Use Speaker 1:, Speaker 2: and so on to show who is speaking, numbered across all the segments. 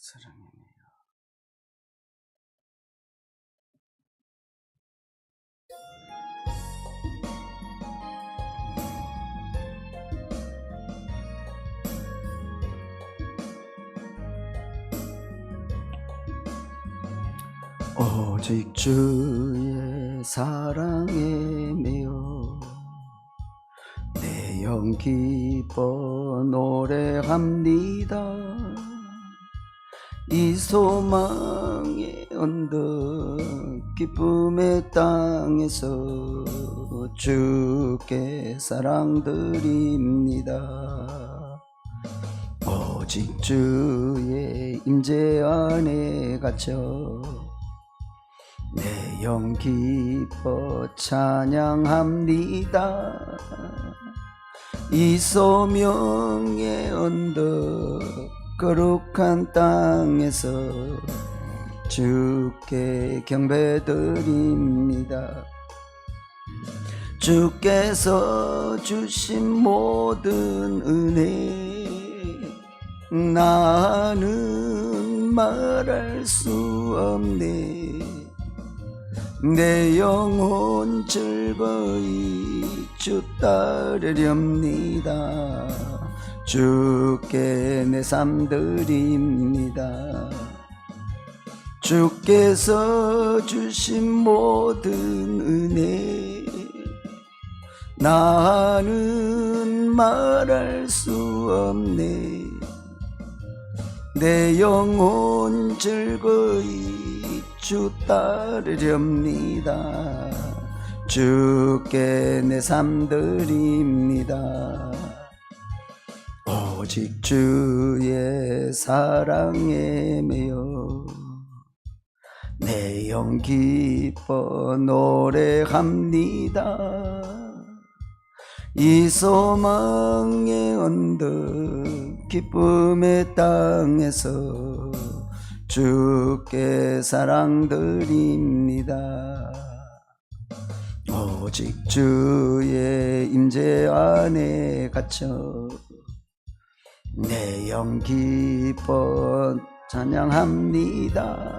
Speaker 1: 사랑이네요. 오직 주의 사랑에 매여 내 영 기뻐 노래합니다. 이 소망의 언덕 기쁨의 땅에서 주께 사랑드립니다. 오직 주의 임재 안에 갇혀 내 영 기뻐 찬양합니다. 이 소명의 언덕 거룩한 땅에서 주께 경배드립니다. 주께서 주신 모든 은혜 나는 말할 수 없네. 내 영혼 즐거이 주 따르렵니다. 주께 내 삶 드립니다. 주께서 주신 모든 은혜 나는 말할 수 없네. 내 영혼 즐거이 주 따르렵니다. 주께 내 삶 드립니다. 오직 주의 사랑에 매여 내 영 기뻐 노래합니다. 이 소망의 언덕 기쁨의 땅에서 주께 사랑드립니다. 오직 주의 임재 안에 갇혀 내 영 기뻐 찬양합니다.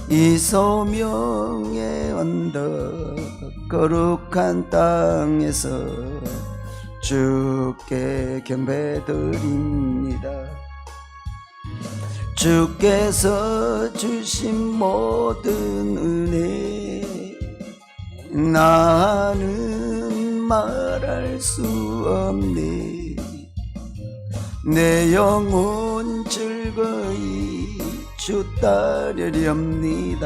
Speaker 1: 이 소명의 언덕 거룩한 땅에서 주께 경배드립니다. 주께서 주신 모든 은혜 나는 말할 수 없네. 내 영혼 즐거이 주 따르렵니다.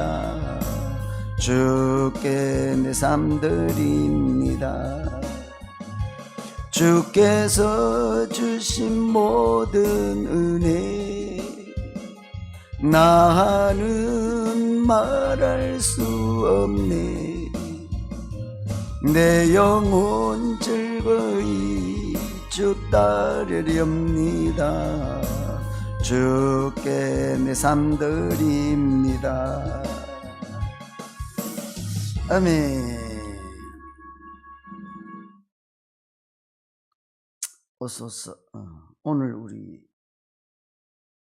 Speaker 1: 주께 내 삶 드립니다. 주께서 주신 모든 은혜 나는 말할 수 없네. 내 영혼 즐거이 주 따르렵니다. 주께 내 삶 드립니다. 아멘. 어서서 오늘 우리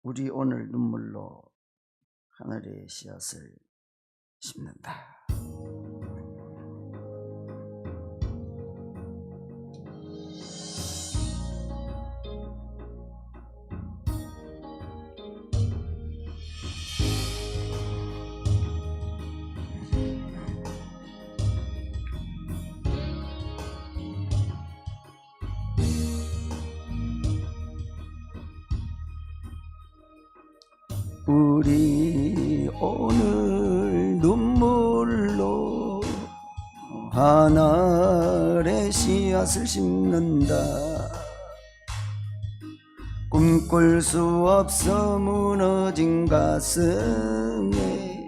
Speaker 1: 오늘 눈물로 하늘의 씨앗을 심는다. 우리 오늘 눈물로 하늘의 씨앗을 심는다. 꿈꿀 수 없어 무너진 가슴에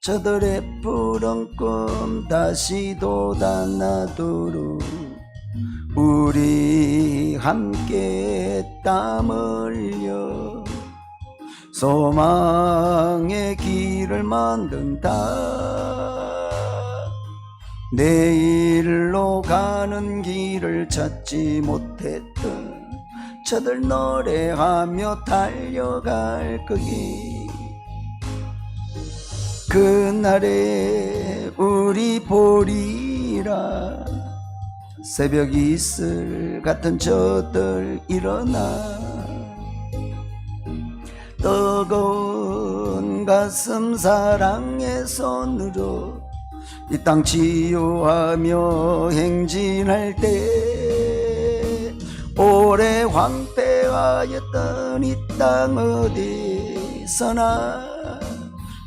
Speaker 1: 저들의 푸른 꿈 다시 돋아나도록 우리 함께 땀 흘려 소망의 길을 만든다. 내일로 가는 길을 찾지 못했던 저들 노래하며 달려갈 거기. 그날에 우리 보리라. 새벽 이슬 같은 저들 일어나. 뜨거운 가슴 사랑의 손으로 이 땅 치유하며 행진할 때, 오래 황폐하였던 이 땅 어디서나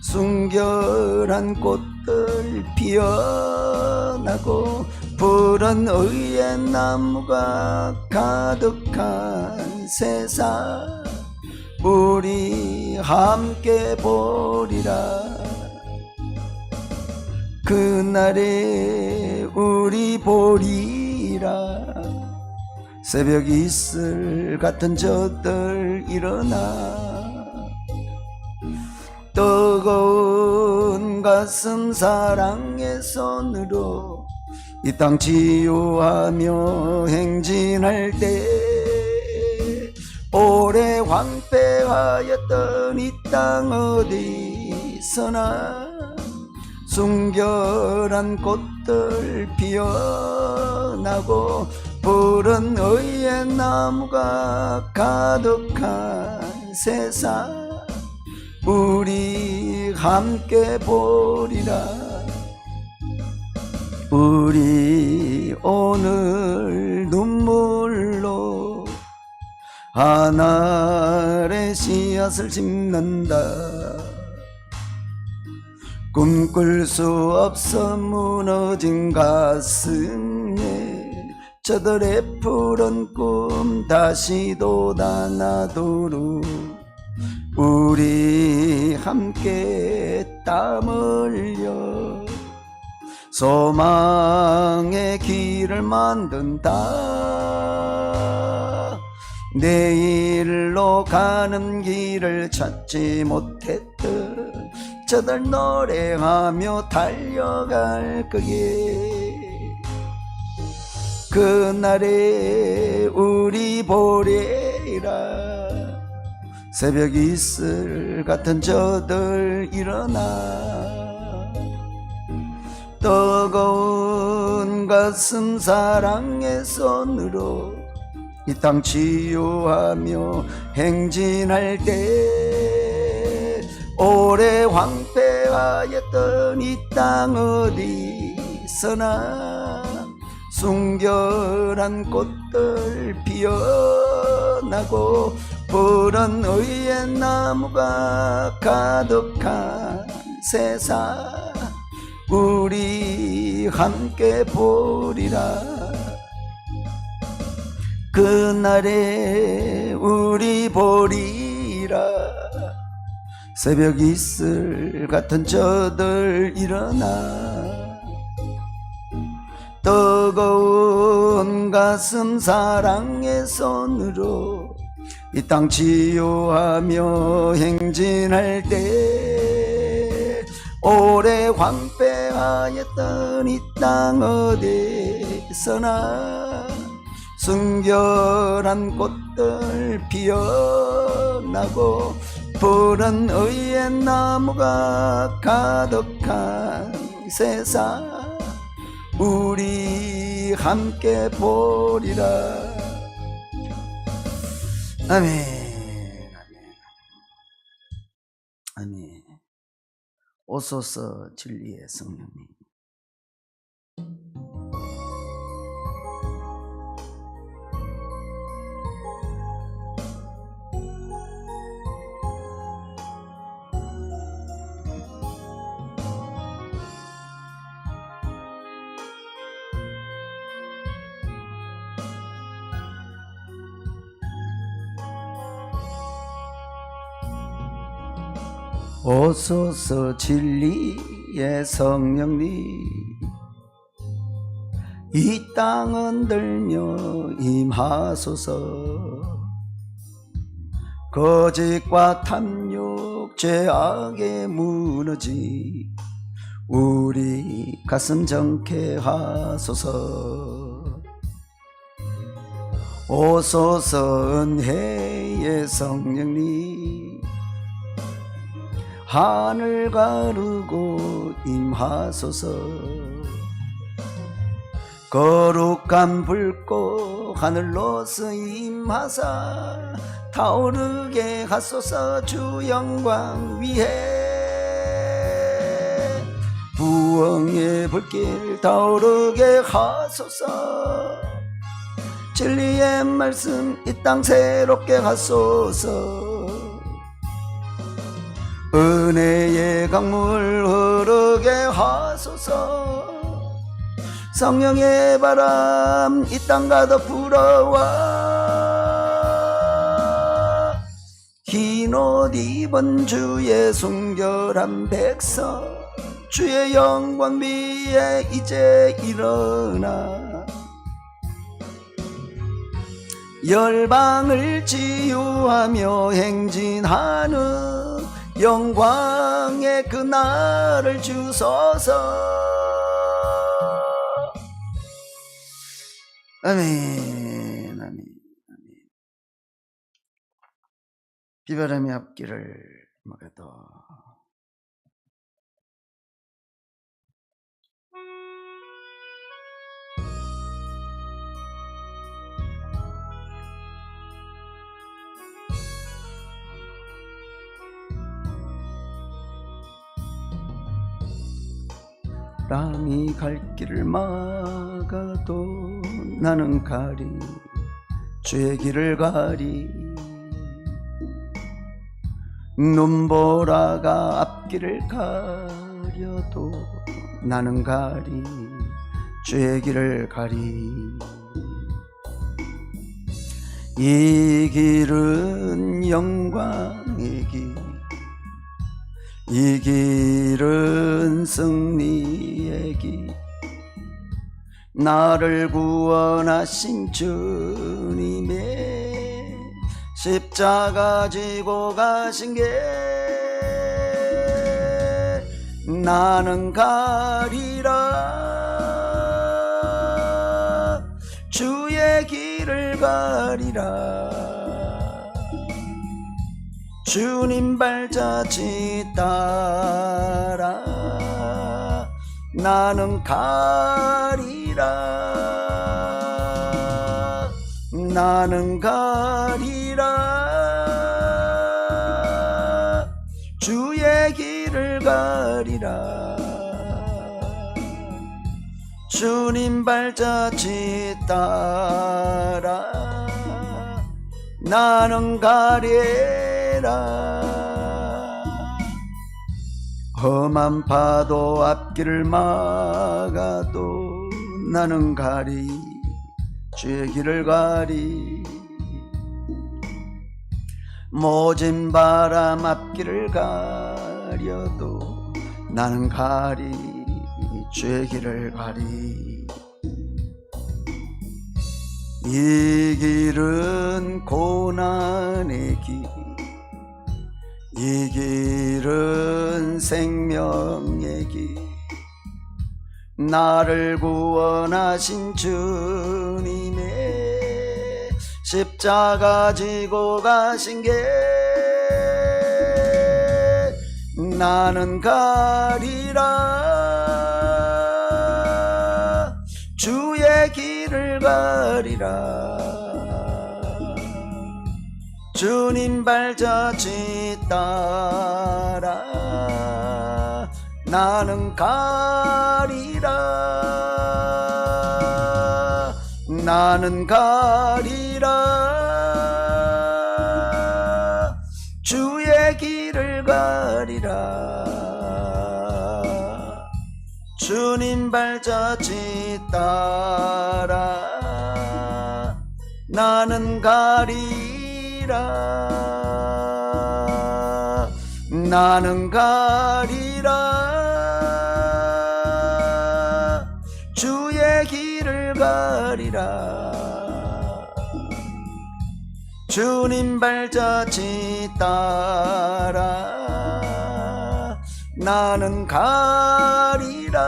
Speaker 1: 순결한 꽃들 피어나고 푸른 의의 나무가 가득한 세상, 우리 함께 보리라. 그날에 우리 보리라. 새벽 이슬 같은 저들 일어나. 뜨거운 가슴 사랑의 손으로 이 땅 치유하며 행진할 때, 오래 황폐하였던 이 땅 어디서나 순결한 꽃들 피어나고 푸른 의의 나무가 가득한 세상, 우리 함께 보리라. 우리 오늘 눈물로 하늘의 씨앗을 심는다. 꿈꿀 수 없어 무너진 가슴에 저들의 푸른 꿈 다시 돋아나도록 우리 함께 땀 흘려 소망의 길을 만든다. 내일로 가는 길을 찾지 못했던 저들 노래하며 달려갈 거기에. 그날에 우리 보리라. 새벽 이슬 같은 저들 일어나. 뜨거운 가슴 사랑의 손으로 이 땅 치유하며 행진할 때, 오래 황폐하였던 이 땅 어디서나 순결한 꽃들 피어나고 푸른 의의 나무가 가득한 세상, 우리 함께 보리라. 그날에 우리 보리라. 새벽 이슬 같은 저들 일어나. 뜨거운 가슴 사랑의 손으로 이 땅 치유하며 행진할 때, 오래 황폐하였던 이 땅 어디서나 순결한 꽃들 피어나고 푸른 의의 나무가 가득한 세상, 우리 함께 보리라. 아멘. 아멘. 오소서 진리의 성령님. 오소서 진리의 성령님, 이 땅은 들며 임하소서. 거짓과 탐욕 죄악에 무너지 우리 가슴 정케 하소서. 오소서 은혜의 성령님 하늘 가르고 임하소서. 거룩한 불꽃 하늘로서 임하사 타오르게 하소서. 주 영광 위에 부흥의 불길 타오르게 하소서. 진리의 말씀 이 땅 새롭게 하소서. 은혜의 강물 흐르게 하소서. 성령의 바람 이 땅 가득 불어와 흰 옷 입은 주의 순결한 백성 주의 영광 위에 이제 일어나 열방을 치유하며 행진하는 영광의 그날을 주소서. 아멘, 아멘, 아멘. 비바람이 앞길을 막아도 바람이 갈 길을 막아도 나는 가리 주의 길을 가리. 눈보라가 앞길을 가려도 나는 가리 주의 길을 가리. 이 길은 영광의 길, 이 길은 승리의 길. 나를 구원하신 주님의 십자가 지고 가신 게 나는 가리라 주의 길을 가리라. 주님 발자취 따라 나는 가리라. 나는 가리라 주의 길을 가리라. 주님 발자취 따라 나는 가리라. 험한 파도 앞길을 막아도 나는 가리 주의 길을 가리. 모진 바람 앞길을 가려도 나는 가리 주의 길을 가리. 이 길은 고난의 길, 이 길은 생명의 길. 나를 구원하신 주님의 십자가 지고 가신 게 나는 가리라 주의 길을 가리라. 주님 발자취 따라 나는 가리라. 나는 가리라 주의 길을 가리라. 주님 발자취 따라 나는 가리라. 나는 가리라 주의 길을 가리라. 주님 발자취 따라 나는 가리라.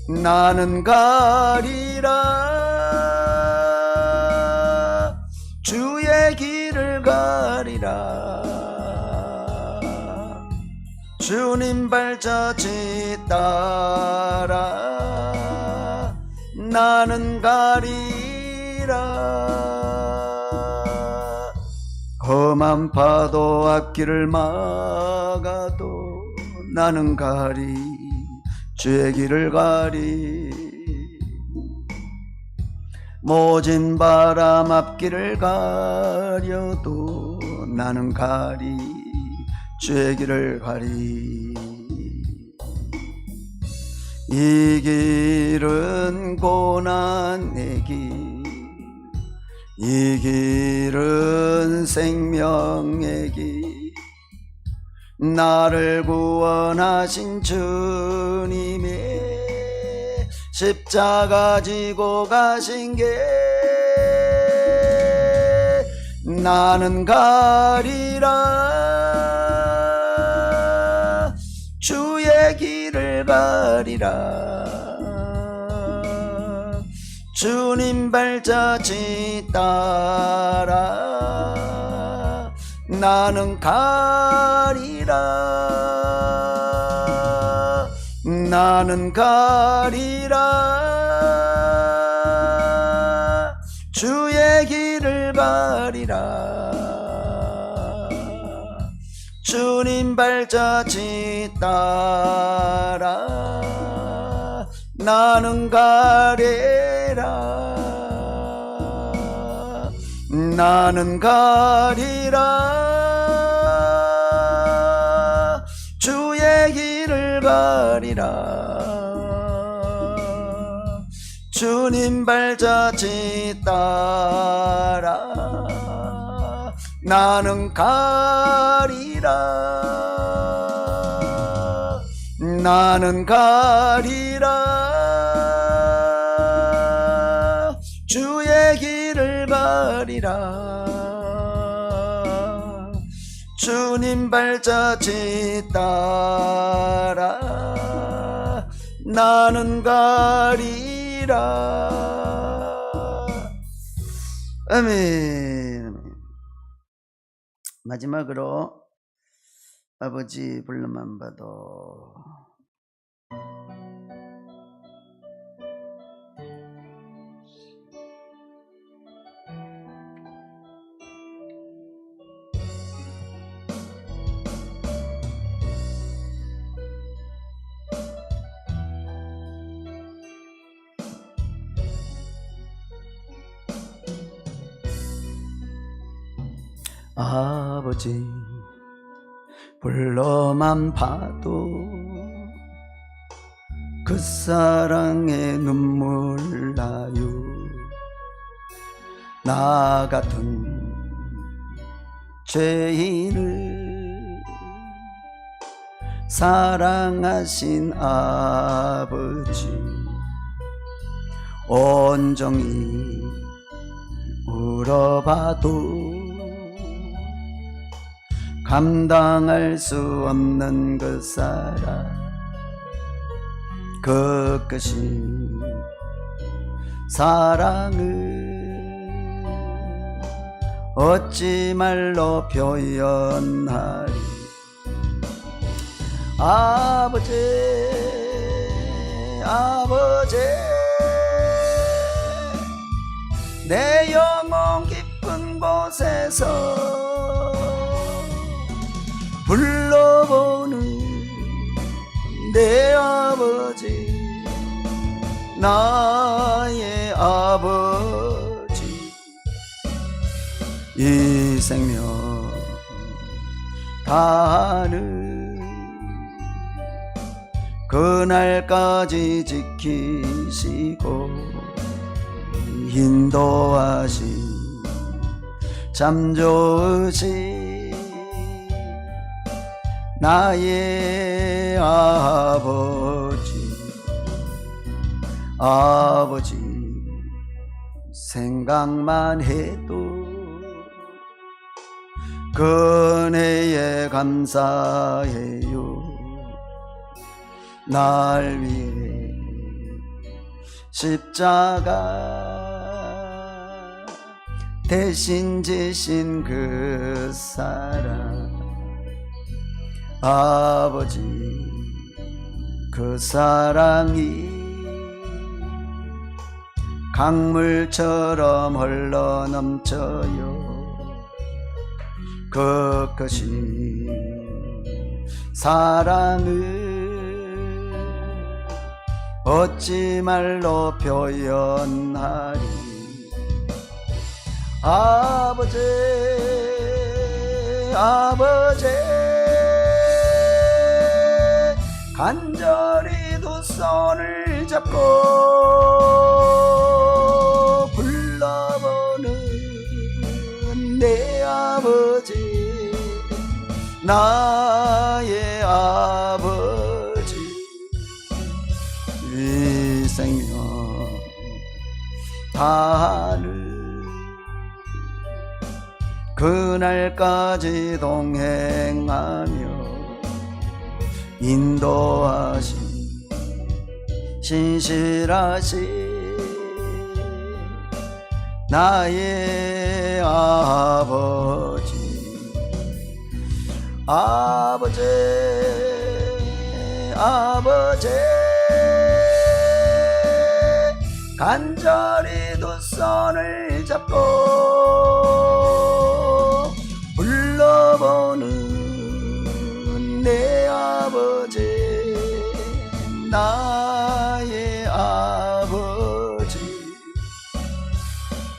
Speaker 1: 나는 가리라 주의 길을 가리라. 주님 발자취 따라 나는 가리라. 험한 파도 앞길을 막아도 나는 가리. 주의 길을 가리. 모진 바람 앞길을 가려도 나는 가리. 주의 길을 가리. 이 길은 고난의 길, 이 길은 생명의 길, 나를 구원하신 주님의 십자가 지고 가신 게 나는 가리라. 주의 길을 가리라. 주님 발자취 따라 나는 가리라. 나는 가리라. 주의 길을 가리라. 주님 발자취 따라 나는 가리라. 나는 가리라. 주의 길을 가리라. 주님 발자취 따라 나는 가리라. 나는 가리라. 주의 길을 가리라. 주님 발자취 따라 나는 가리라. 아멘. 마지막으로 아버지 불러만 봐도. 아버지 불러만 봐도 그 사랑에 눈물 나요. 나 같은 죄인을 사랑하신 아버지 온종일 울어봐도 감당할 수 없는 그 사랑, 그 끝이 사랑을 어찌 말로 표현하리. 아버지 아버지 내 영혼 깊은 곳에서 불러보는 내 아버지, 나의 아버지, 이 생명 다하는 그날까지 지키시고 인도하신 참 좋으신 나의 아버지, 아버지 생각만 해도 그 은혜에 감사해요. 날 위해 십자가 대신 지신 그 사랑 아버지 그 사랑이 강물처럼 흘러넘쳐요 그 끝이 사랑을 어찌 말로 표현하리 아버지 아버지 간절히 두 손을 잡고 불러보는 내 아버지 나의 아버지 이 생명 다하는 그날까지 동행하며 인도하신 신실하신 나의 아버지 아버지 아버지 간절히 두 손을 잡고 불러보는 내 아버지 나의 아버지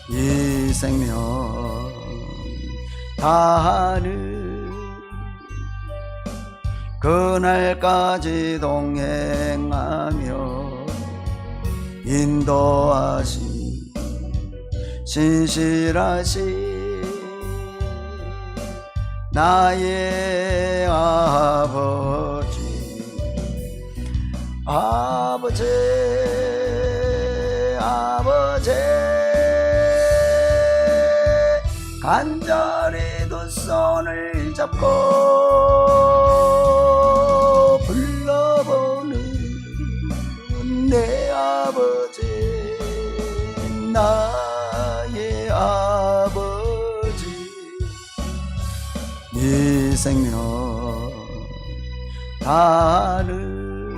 Speaker 1: 이 생명 다하는 그날까지 동행하며 인도하신 신실하신 나의 아버지 아버지 아버지 간절히 두 손을 잡고 불러보는 내 아버지 나의 아버지 이 생명 다하는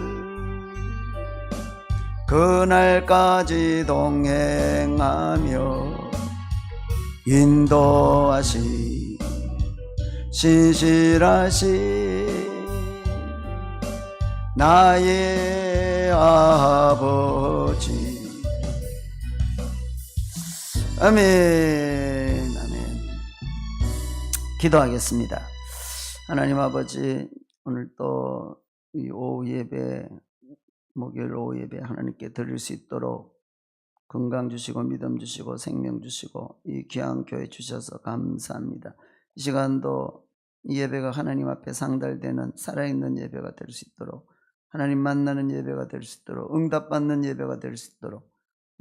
Speaker 1: 그날까지 동행하며 인도하시 신실하시 나의 아버지 아멘 아멘 기도하겠습니다. 하나님 아버지 오늘 또 이 오후 예배 목요일 오후 예배 하나님께 드릴 수 있도록 건강 주시고 믿음 주시고 생명 주시고 이 귀한 교회 주셔서 감사합니다. 이 시간도 이 예배가 하나님 앞에 상달되는 살아있는 예배가 될 수 있도록 하나님 만나는 예배가 될 수 있도록 응답받는 예배가 될 수 있도록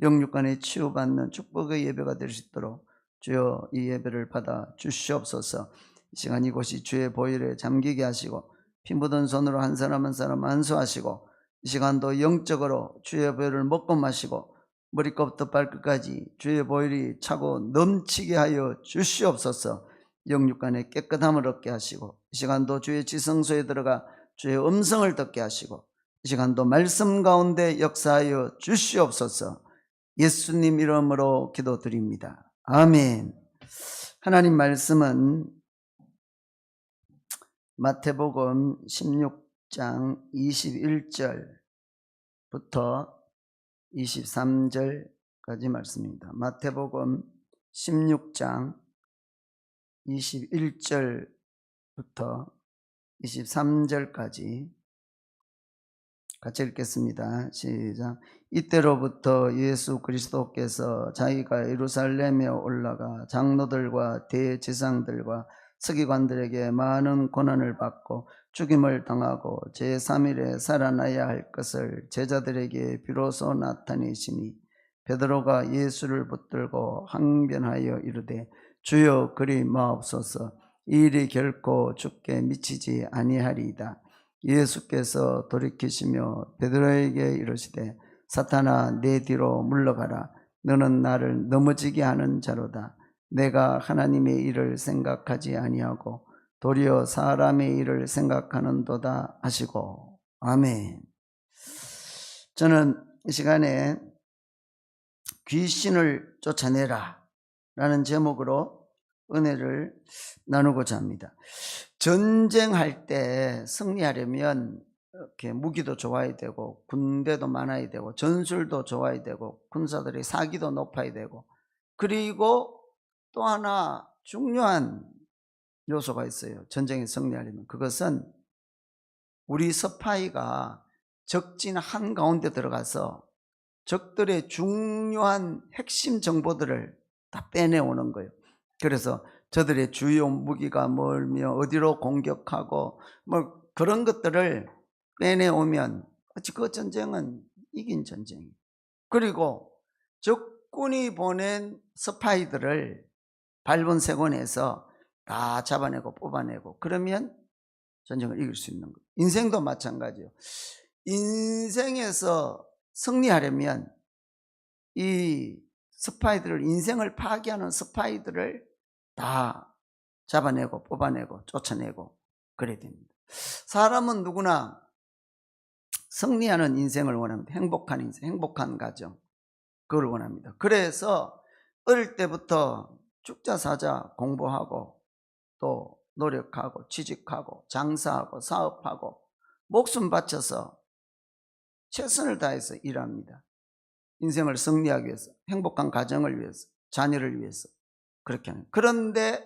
Speaker 1: 영육간에 치유받는 축복의 예배가 될 수 있도록 주여 이 예배를 받아 주시옵소서. 이 시간 이곳이 주의 보혈에 잠기게 하시고 피 묻은 손으로 한 사람 한 사람 안수하시고 이 시간도 영적으로 주의 보혈을 먹고 마시고 머리끝부터 발끝까지 주의 보혈이 차고 넘치게 하여 주시옵소서. 영육간에 깨끗함을 얻게 하시고 이 시간도 주의 지성소에 들어가 주의 음성을 듣게 하시고 이 시간도 말씀 가운데 역사하여 주시옵소서. 예수님 이름으로 기도드립니다. 아멘. 하나님 말씀은 마태복음 16장 21절부터 23절까지 말씀입니다. 마태복음 16장 21절부터 23절까지 같이 읽겠습니다. 시작. 이때로부터 예수 그리스도께서 자기가 예루살렘에 올라가 장로들과 대제사장들과 서기관들에게 많은 고난을 받고 죽임을 당하고 제3일에 살아나야 할 것을 제자들에게 비로소 나타내시니 베드로가 예수를 붙들고 항변하여 이르되 주여 그리 마옵소서. 이 일이 결코 죽게 미치지 아니하리이다. 예수께서 돌이키시며 베드로에게 이르시되 사탄아 내 뒤로 물러가라. 너는 나를 넘어지게 하는 자로다. 내가 하나님의 일을 생각하지 아니하고 도리어 사람의 일을 생각하는도다 하시고. 아멘. 저는 이 시간에 귀신을 쫓아내라 라는 제목으로 은혜를 나누고자 합니다. 전쟁할 때 승리하려면 이렇게 무기도 좋아야 되고 군대도 많아야 되고 전술도 좋아야 되고 군사들의 사기도 높아야 되고, 그리고 또 하나 중요한 요소가 있어요. 전쟁에 승리하려면 그것은 우리 스파이가 적진 한가운데 들어가서 적들의 중요한 핵심 정보들을 다 빼내오는 거예요. 그래서 저들의 주요 무기가 뭘며 어디로 공격하고 뭐 그런 것들을 빼내오면 그 전쟁은 이긴 전쟁이에요. 그리고 적군이 보낸 스파이들을 발본색원해서 다 잡아내고 뽑아내고, 그러면 전쟁을 이길 수 있는 거예요. 인생도 마찬가지예요. 인생에서 승리하려면 이 스파이들을, 인생을 파괴하는 스파이들을 다 잡아내고 뽑아내고 쫓아내고 그래야 됩니다. 사람은 누구나 승리하는 인생을 원합니다. 행복한 인생, 행복한 가정, 그걸 원합니다. 그래서 어릴 때부터 죽자 사자 공부하고 또 노력하고 취직하고 장사하고 사업하고 목숨 바쳐서 최선을 다해서 일합니다. 인생을 승리하기 위해서, 행복한 가정을 위해서, 자녀를 위해서 그렇게 하는. 그런데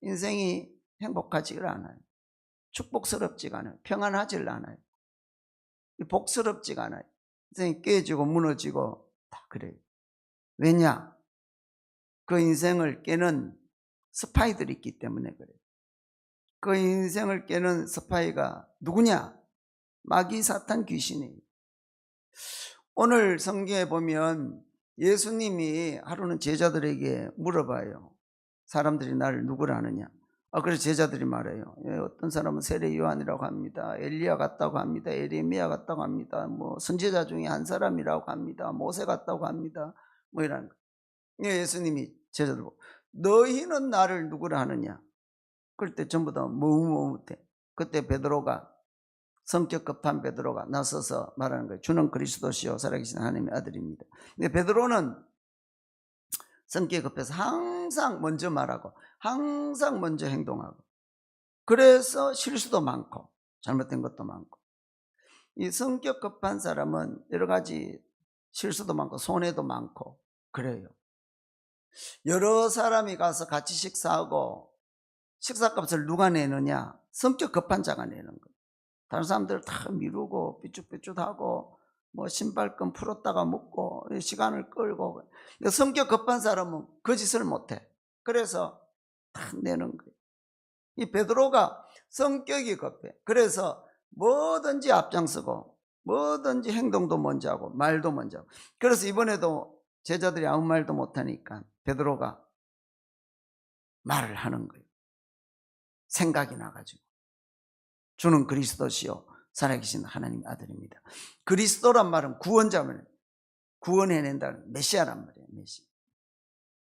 Speaker 1: 인생이 행복하지가 않아요. 축복스럽지가 않아요. 평안하지를 않아요. 복스럽지가 않아요. 인생이 깨지고 무너지고 다 그래요. 왜냐? 그 인생을 깨는 스파이들이 있기 때문에 그래요. 그 인생을 깨는 스파이가 누구냐? 마귀, 사탄, 귀신이에요. 오늘 성경에 보면 예수님이 하루는 제자들에게 물어봐요. 사람들이 나를 누구라 하느냐? 그래서 제자들이 말해요. 어떤 사람은 세례 요한이라고 합니다. 엘리야 같다고 합니다. 에레미야 같다고 합니다. 뭐 선지자 중에 한 사람이라고 합니다. 모세 같다고 합니다. 뭐 이런 거. 예수님이 제자들 보고 너희는 나를 누구라 하느냐? 그럴 때 전부 다 머뭇머뭇해. 그때 베드로가, 성격 급한 베드로가 나서서 말하는 거예요. 주는 그리스도시요 살아계신 하나님의 아들입니다. 근데 베드로는 성격이 급해서 항상 먼저 말하고 항상 먼저 행동하고, 그래서 실수도 많고 잘못된 것도 많고. 이 성격 급한 사람은 여러 가지 실수도 많고 손해도 많고 그래요. 여러 사람이 가서 같이 식사하고 식사값을 누가 내느냐? 성격 급한 자가 내는 거예요. 다른 사람들 다 미루고 삐쭉삐쭉하고 뭐 신발끈 풀었다가 먹고 시간을 끌고. 성격 급한 사람은 그 짓을 못해. 그래서 다 내는 거예요. 이 베드로가 성격이 급해. 그래서 뭐든지 앞장서고 뭐든지 행동도 먼저 하고 말도 먼저 하고. 그래서 이번에도 제자들이 아무 말도 못하니까 베드로가 말을 하는 거예요. 생각이 나가지고 주는 그리스도시요 살아계신 하나님의 아들입니다. 그리스도란 말은 구원자면 구원해낸다는 메시아란 말이에요. 메시아.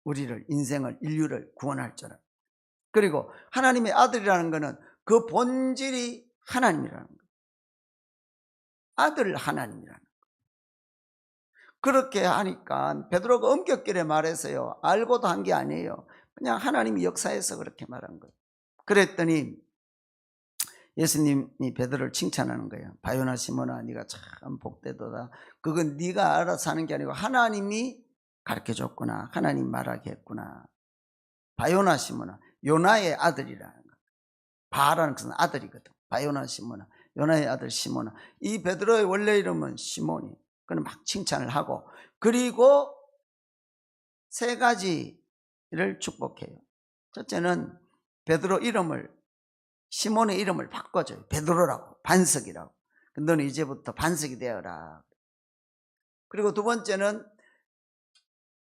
Speaker 1: 우리를, 인생을, 인류를 구원할 줄 알아요. 그리고 하나님의 아들이라는 것은 그 본질이 하나님이라는 거예요. 아들 하나님이라는 거예요. 그렇게 하니까 베드로가 엄격하게 말해서요, 알고도 한 게 아니에요. 그냥 하나님이 역사해서 그렇게 말한 거예요. 그랬더니 예수님이 베드로를 칭찬하는 거예요. 바요나 시몬아, 네가 참 복되도다. 그건 네가 알아서 하는 게 아니고 하나님이 가르쳐줬구나. 하나님 말하게 했구나. 바요나 시몬아, 요나의 아들이라는 거예요. 바라는 것은 아들이거든. 바요나 시몬아, 요나의 아들 시몬아. 이 베드로의 원래 이름은 시몬이. 그는 막 칭찬을 하고, 그리고 세 가지를 축복해요. 첫째는 베드로 이름을, 시몬의 이름을 바꿔줘요. 베드로라고, 반석이라고. 너는 이제부터 반석이 되어라. 그리고 두 번째는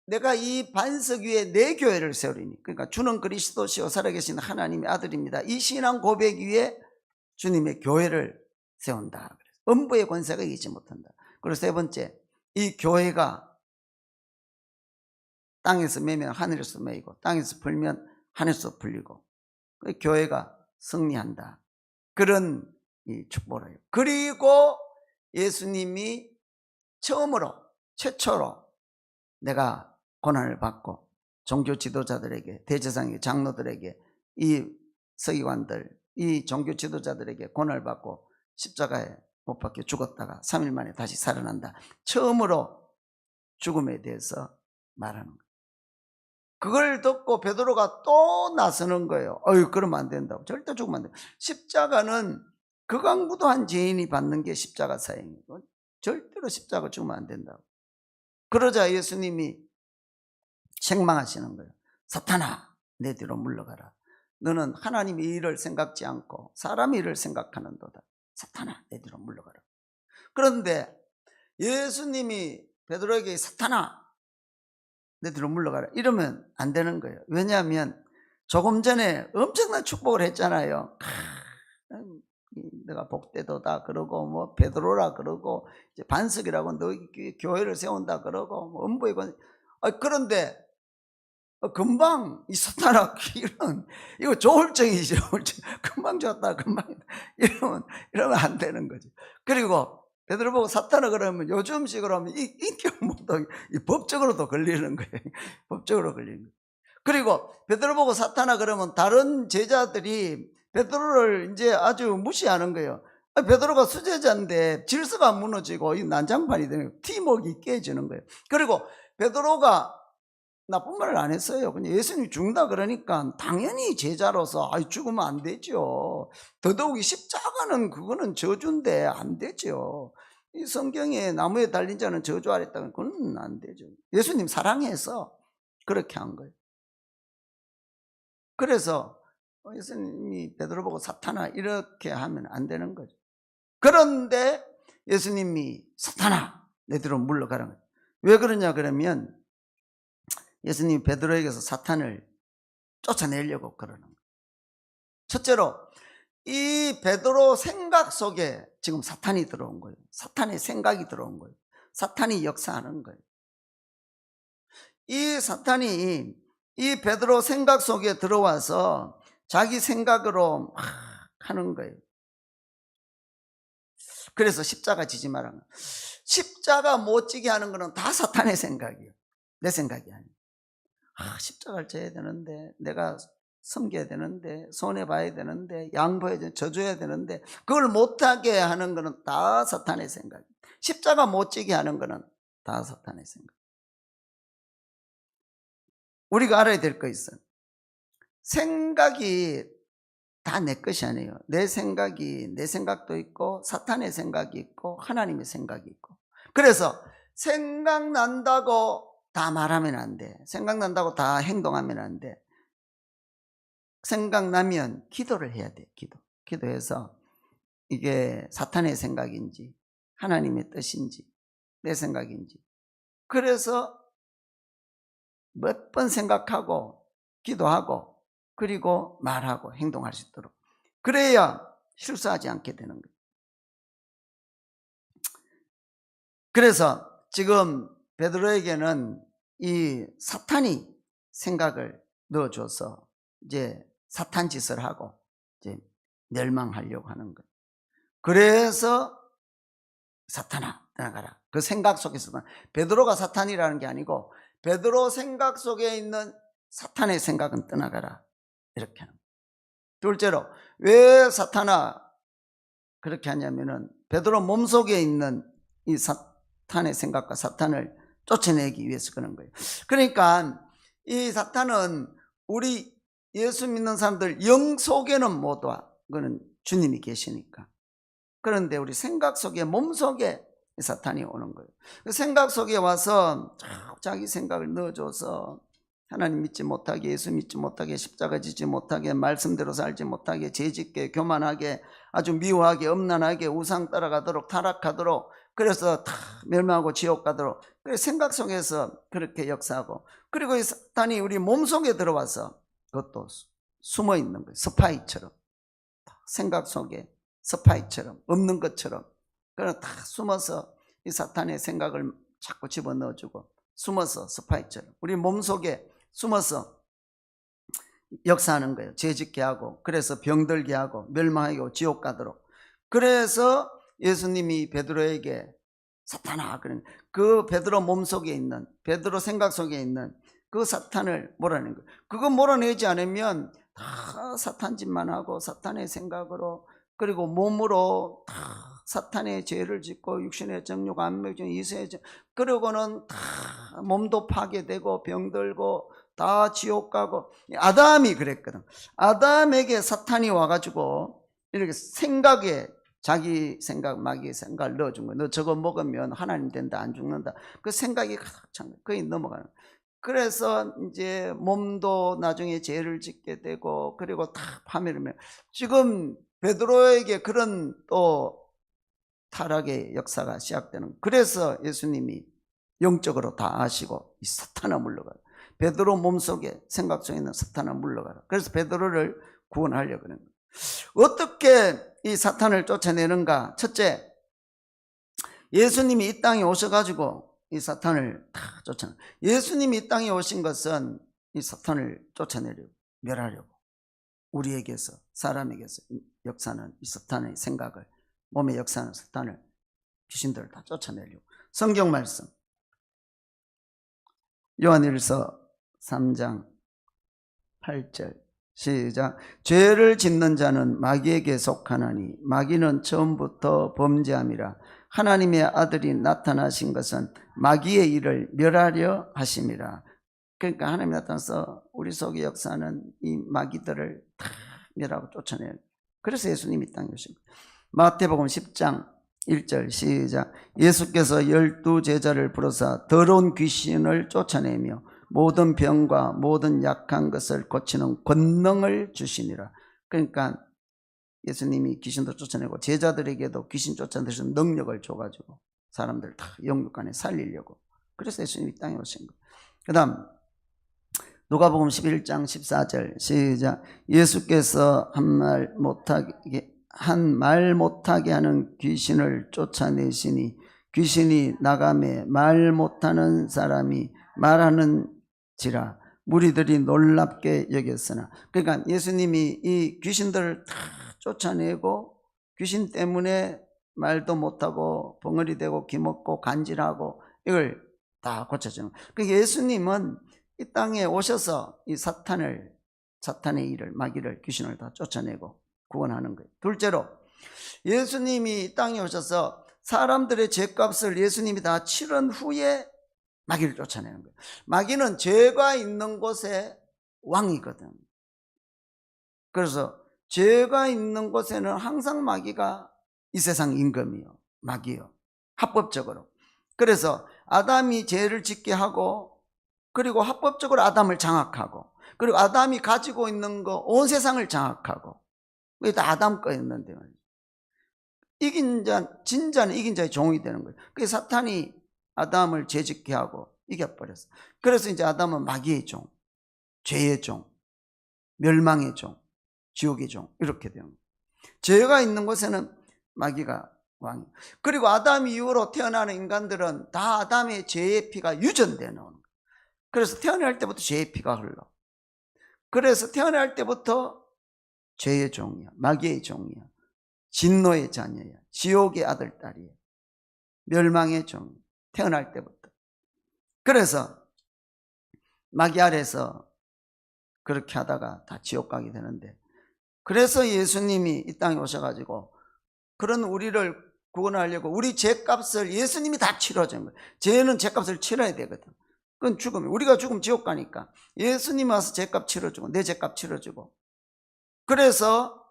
Speaker 1: 내가 이 반석 위에 내 교회를 세우리니, 그러니까 주는 그리스도시요 살아계신 하나님의 아들입니다. 이 신앙 고백 위에 주님의 교회를 세운다. 음부의 권세가 이기지 못한다. 그리고 세 번째, 이 교회가 땅에서 매면 하늘에서 매이고 땅에서 풀면 하늘에서 풀리고 교회가 승리한다. 그런 이 축복을 해요. 그리고 예수님이 처음으로 최초로 내가 고난을 받고 종교 지도자들에게, 대제사장에게, 장로들에게, 이 서기관들, 이 종교 지도자들에게 고난을 받고 십자가에 못 박혀 죽었다가 3일 만에 다시 살아난다. 처음으로 죽음에 대해서 말하는 거예요. 그걸 듣고 베드로가 또 나서는 거예요. 그러면 안 된다고. 절대 죽으면 안 돼요. 십자가는 극악무도한 죄인이 받는 게 십자가 사형이고 절대로 십자가 죽으면 안 된다고. 그러자 예수님이 책망하시는 거예요. 사탄아, 내 뒤로 물러가라. 너는 하나님의 일을 생각지 않고 사람의 일을 생각하는도다. 사탄아, 내 뒤로 물러가라. 그런데 예수님이 베드로에게 사탄아, 내 뒤로 물러가라 이러면 안 되는 거예요. 왜냐하면 조금 전에 엄청난 축복을 했잖아요. 내가 복되도다 그러고 뭐 베드로라 그러고 이제 반석이라고 너희 교회를 세운다 그러고 뭐 음부이고. 그런데 금방 이 사탄아 이거 조울증이죠. 금방 좋았다 금방 이러면 안 되는 거죠. 그리고 베드로 보고 사탄아 그러면 요즘식으로 하면 인격모독 법적으로도 걸리는 거예요. 법적으로 걸리는 거예요. 그리고 베드로 보고 사탄아 그러면 다른 제자들이 베드로를 이제 아주 무시하는 거예요. 베드로가 수제자인데 질서가 무너지고 이 난장판이 되는 거예요. 팀워크가 깨지는 거예요. 그리고 베드로가 나쁜 말을 안 했어요. 그냥 예수님이 죽는다 그러니까 당연히 제자로서 죽으면 안 되죠. 더더욱이 십자가는 그거는 저주인데 안 되죠. 이 성경에 나무에 달린 자는 저주 아랬다면 그건 안 되죠. 예수님 사랑해서 그렇게 한 거예요. 그래서 예수님이 베드로 보고 사탄아 이렇게 하면 안 되는 거죠. 그런데 예수님이 사탄아 내 뒤로 물러가라는 거예요. 왜 그러냐 그러면 예수님이 베드로에게서 사탄을 쫓아내려고 그러는 거예요. 첫째로 이 베드로 생각 속에 지금 사탄이 들어온 거예요. 사탄의 생각이 들어온 거예요. 사탄이 역사하는 거예요. 이 사탄이 이 베드로 생각 속에 들어와서 자기 생각으로 막 하는 거예요. 그래서 십자가 지지 말라는 거예요. 십자가 못 지게 하는 거는 다 사탄의 생각이에요. 내 생각이 아니에요. 십자가를 져야 되는데 내가 섬겨야 되는데 손해봐야 되는데 양보해야 되는데 져줘야 되는데 그걸 못하게 하는 거는 다 사탄의 생각이에요. 십자가 못 지게 하는 거는 다 사탄의 생각. 우리가 알아야 될 거 있어요. 생각이 다 내 것이 아니에요. 내 생각도 있고 사탄의 생각이 있고 하나님의 생각이 있고. 그래서 생각난다고 다 말하면 안 돼. 생각난다고 다 행동하면 안 돼. 생각나면 기도를 해야 돼. 기도해서 이게 사탄의 생각인지 하나님의 뜻인지 내 생각인지. 그래서 몇 번 생각하고 기도하고 그리고 말하고 행동할 수 있도록. 그래야 실수하지 않게 되는 거예요. 그래서 지금 베드로에게는 이 사탄이 생각을 넣어줘서 이제 사탄 짓을 하고 이제 멸망하려고 하는 거예요. 그래서 사탄아 떠나가라. 그 생각 속에서는 베드로가 사탄이라는 게 아니고 베드로 생각 속에 있는 사탄의 생각은 떠나가라. 이렇게 하는 거예요. 둘째로 왜 사탄아 그렇게 하냐면은 베드로 몸속에 있는 이 사탄의 생각과 사탄을 쫓아내기 위해서 그런 거예요. 그러니까 이 사탄은 우리 예수 믿는 사람들 영 속에는 못 와. 그거는 주님이 계시니까. 그런데 우리 생각 속에 몸속에 사탄이 오는 거예요. 그 생각 속에 와서 자기 생각을 넣어줘서 하나님 믿지 못하게, 예수 믿지 못하게, 십자가 지지 못하게, 말씀대로 살지 못하게, 죄짓게, 교만하게, 아주 미워하게, 엄난하게, 우상 따라가도록, 타락하도록, 그래서 다 멸망하고 지옥 가도록. 그래서 생각 속에서 그렇게 역사하고, 그리고 이 사탄이 우리 몸속에 들어와서 그것도 숨어 있는 거예요. 스파이처럼. 생각 속에 스파이처럼, 없는 것처럼. 그래서 다 숨어서 이 사탄의 생각을 자꾸 집어넣어주고 숨어서 스파이처럼 우리 몸속에 숨어서 역사하는 거예요. 죄짓게 하고, 그래서 병들게 하고, 멸망하게 하고, 지옥 가도록. 그래서 예수님이 베드로에게 사탄아, 그 베드로 몸속에 있는, 베드로 생각 속에 있는 그 사탄을 몰아내는 거예요. 그거 몰아내지 않으면 다 사탄 짓만 하고 사탄의 생각으로, 그리고 몸으로 다 사탄의 죄를 짓고 육신의 정욕, 안목적, 이세의 정, 그러고는 다 몸도 파괴되고 병들고 다 지옥 가고. 아담이 그랬거든. 아담에게 사탄이 와가지고 이렇게 생각에, 자기 생각, 마귀의 생각을 넣어준 거야. 너 저거 먹으면 하나님 된다, 안 죽는다. 그 생각이 가득 찬 거야. 거의 넘어가는 거야. 그래서 이제 몸도 나중에 죄를 짓게 되고, 그리고 다 파멸하면, 지금 베드로에게 그런 또 타락의 역사가 시작되는 거예요. 그래서 예수님이 영적으로 다 아시고 이 사탄아 물러가라. 베드로 몸속에, 생각 속에 있는 사탄아 물러가라. 그래서 베드로를 구원하려고 그러는 거예요. 어떻게 이 사탄을 쫓아내는가? 첫째, 예수님이 이 땅에 오셔가지고 이 사탄을 다 쫓아내. 예수님이 이 땅에 오신 것은 이 사탄을 쫓아내려고, 멸하려고, 우리에게서, 사람에게서 역사는 이 사탄의 생각을, 몸에 역사하는 사탄을, 귀신들을 다 쫓아내려고. 성경 말씀 요한일서 3장 8절 시작. 죄를 짓는 자는 마귀에게 속하나니 마귀는 처음부터 범죄함이라. 하나님의 아들이 나타나신 것은 마귀의 일을 멸하려 하심이라. 그러니까 하나님이 나타나서 우리 속에 역사하는 이 마귀들을 다 멸하고 쫓아내요. 그래서 예수님이 이 땅에 오신 거예요. 마태복음 10장 1절 시작. 예수께서 12 제자를 부르사 더러운 귀신을 쫓아내며 모든 병과 모든 약한 것을 고치는 권능을 주시니라. 그러니까 예수님이 귀신도 쫓아내고 제자들에게도 귀신 쫓아내는 능력을 줘가지고 사람들 다 영육 안에 살리려고. 그래서 예수님이 이 땅에 오신 거예요. 그 다음 누가복음 11장 14절 시작. 예수께서 한 말 못하게 하는 귀신을 쫓아내시니 귀신이 나가매 말 못하는 사람이 말하는지라 무리들이 놀랍게 여겼으나. 그러니까 예수님이 이 귀신들을 다 쫓아내고 귀신 때문에 말도 못하고 벙어리 되고 기먹고 간질하고 이걸 다 고쳐주는 거예요. 그러니까 예수님은 이 땅에 오셔서 이 사탄의 일을, 마귀를, 귀신을 다 쫓아내고 구원하는 거예요. 둘째로 예수님이 이 땅에 오셔서 사람들의 죄값을 예수님이 다 치른 후에 마귀를 쫓아내는 거예요. 마귀는 죄가 있는 곳에 왕이거든. 그래서 죄가 있는 곳에는 항상 마귀가 이 세상 임금이요, 마귀요, 합법적으로. 그래서 아담이 죄를 짓게 하고, 그리고 합법적으로 아담을 장악하고, 그리고 아담이 가지고 있는 거 온 세상을 장악하고, 그게 다 아담 거였는데 말이죠. 이긴 자, 진자는 이긴 자의 종이 되는 거예요. 그게 사탄이 아담을 죄짓게 하고 이겨버렸어. 그래서 이제 아담은 마귀의 종, 죄의 종, 멸망의 종, 지옥의 종, 이렇게 되는 거예요. 죄가 있는 곳에는 마귀가 왕이에요. 그리고 아담 이후로 태어나는 인간들은 다 아담의 죄의 피가 유전되는 거예요. 그래서 태어날 때부터 죄의 피가 흘러. 그래서 태어날 때부터 죄의 종이야, 마귀의 종이야, 진노의 자녀야, 지옥의 아들, 딸이야, 멸망의 종, 태어날 때부터. 그래서 마귀 아래서 그렇게 하다가 다 지옥 가게 되는데, 그래서 예수님이 이 땅에 오셔가지고 그런 우리를 구원하려고 우리 죄값을 예수님이 다 치러준 거예요. 죄는 죄값을 치러야 되거든. 그건 죽음이에요. 우리가 죽으면 지옥 가니까 예수님이 와서 죄값 치러주고 내 죄값 치러주고, 그래서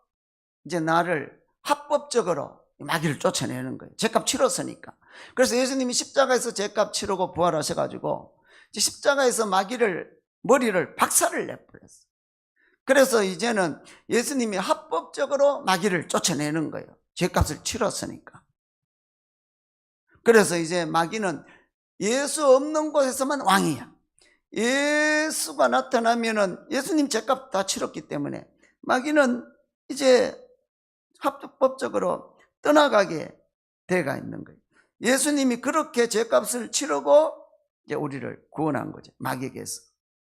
Speaker 1: 이제 나를 합법적으로 마귀를 쫓아내는 거예요. 죄값 치렀으니까. 그래서 예수님이 십자가에서 죄값 치르고 부활하셔가지고 이제 십자가에서 머리를 박살을 내버렸어요. 그래서 이제는 예수님이 합법적으로 마귀를 쫓아내는 거예요. 죄값을 치렀으니까. 그래서 이제 마귀는 예수 없는 곳에서만 왕이야. 예수가 나타나면은 예수님 죄값 다 치렀기 때문에 마귀는 이제 합법적으로 떠나가게 돼가 있는 거예요. 예수님이 그렇게 죄값을 치르고 이제 우리를 구원한 거죠. 마귀에게서,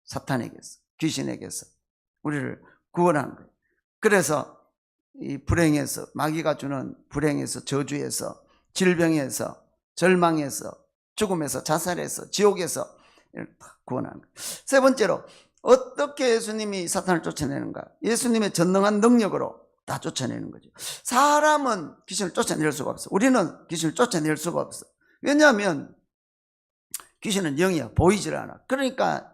Speaker 1: 사탄에게서, 귀신에게서 우리를 구원한 거예요. 그래서 이 불행에서, 마귀가 주는 불행에서, 저주에서, 질병에서, 절망에서, 죽음에서, 자살에서, 지옥에서 구원한 거예요. 세 번째로, 어떻게 예수님이 사탄을 쫓아내는가? 예수님의 전능한 능력으로 다 쫓아내는 거죠. 사람은 귀신을 쫓아낼 수가 없어. 우리는 귀신을 쫓아낼 수가 없어. 왜냐하면 귀신은 영이야. 보이질 않아. 그러니까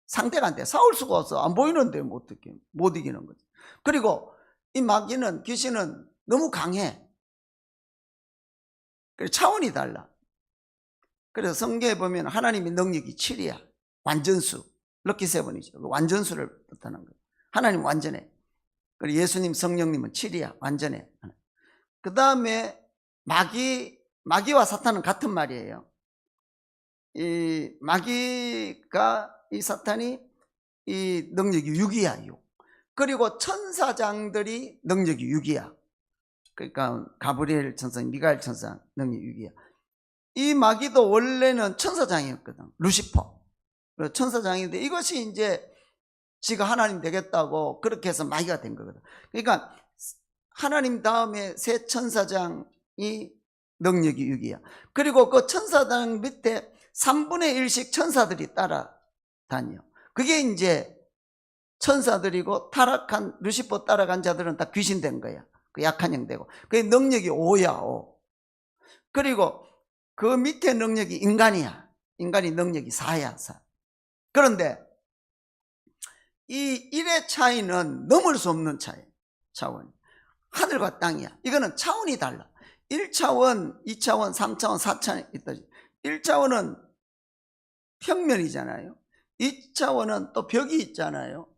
Speaker 1: 상대가 안 돼. 싸울 수가 없어. 안 보이는데 어떻게 못 이기는 거지. 그리고 이 마귀는, 귀신은 너무 강해. 그래서 차원이 달라. 그래서 성경에 보면 하나님의 능력이 7이야. 완전수. 럭키 세븐이죠. 완전수를 뜻하는 거예요. 하나님 완전해. 그리고 예수님, 성령님은 7이야. 완전해. 그 다음에 마귀와 사탄은 같은 말이에요. 이 마귀가, 이 사탄이 이 능력이 6이야. 6. 그리고 천사장들이 능력이 6이야. 그러니까 가브리엘 천사, 미가엘 천사 능력이 6이야. 이 마귀도 원래는 천사장이었거든. 루시퍼. 천사장인데 이것이 이제 지가 하나님 되겠다고 그렇게 해서 마귀가 된 거거든. 그러니까 하나님 다음에 새 천사장이 능력이 6이야. 그리고 그 천사장 밑에 3분의 1씩 천사들이 따라다녀. 그게 이제 천사들이고, 타락한 루시퍼 따라간 자들은 다 귀신 된 거야. 그 약한 영 되고. 그 능력이 5야, 5. 그리고 그 밑에 능력이 인간이야. 인간이 능력이 4야, 4. 그런데 이 1의 차이는 넘을 수 없는 차원. 하늘과 땅이야. 이거는 차원이 달라. 1차원, 2차원, 3차원, 4차원 있다. 1차원은 평면이잖아요. 2차원은 또 벽이 있잖아요.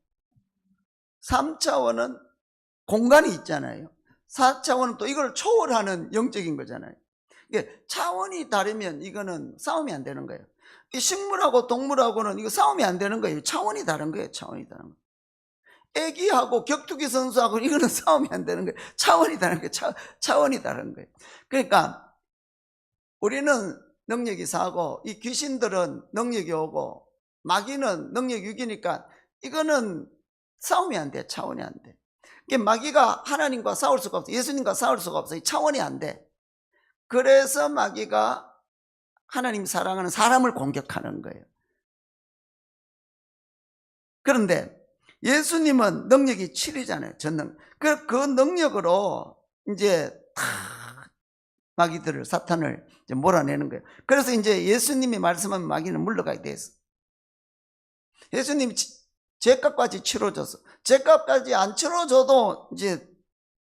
Speaker 1: 3차원은 공간이 있잖아요. 4차원은 또 이걸 초월하는 영적인 거잖아요. 이게 차원이 다르면 이거는 싸움이 안 되는 거예요. 이 식물하고 동물하고는 이거 싸움이 안 되는 거예요. 차원이 다른 거예요. 차원이 다른 거예요. 애기하고 격투기 선수하고 이거는 싸움이 안 되는 거예요. 차원이 다른 거예요. 차원이 다른 거예요. 그러니까 우리는 능력이 4고, 이 귀신들은 능력이 5고, 마귀는 능력이 6이니까 이거는 싸움이 안 돼. 차원이 안 돼. 마귀가 하나님과 싸울 수가 없어. 예수님과 싸울 수가 없어. 이 차원이 안 돼. 그래서 마귀가 하나님 사랑하는 사람을 공격하는 거예요. 그런데 예수님은 능력이 7이잖아요. 전능. 그 능력으로 이제 다 마귀들을, 사탄을 이제 몰아내는 거예요. 그래서 이제 예수님이 말씀하면 마귀는 물러가게 돼 있어. 예수님이 죄값까지 치러줬어. 죄값까지 안 치러줘도 이제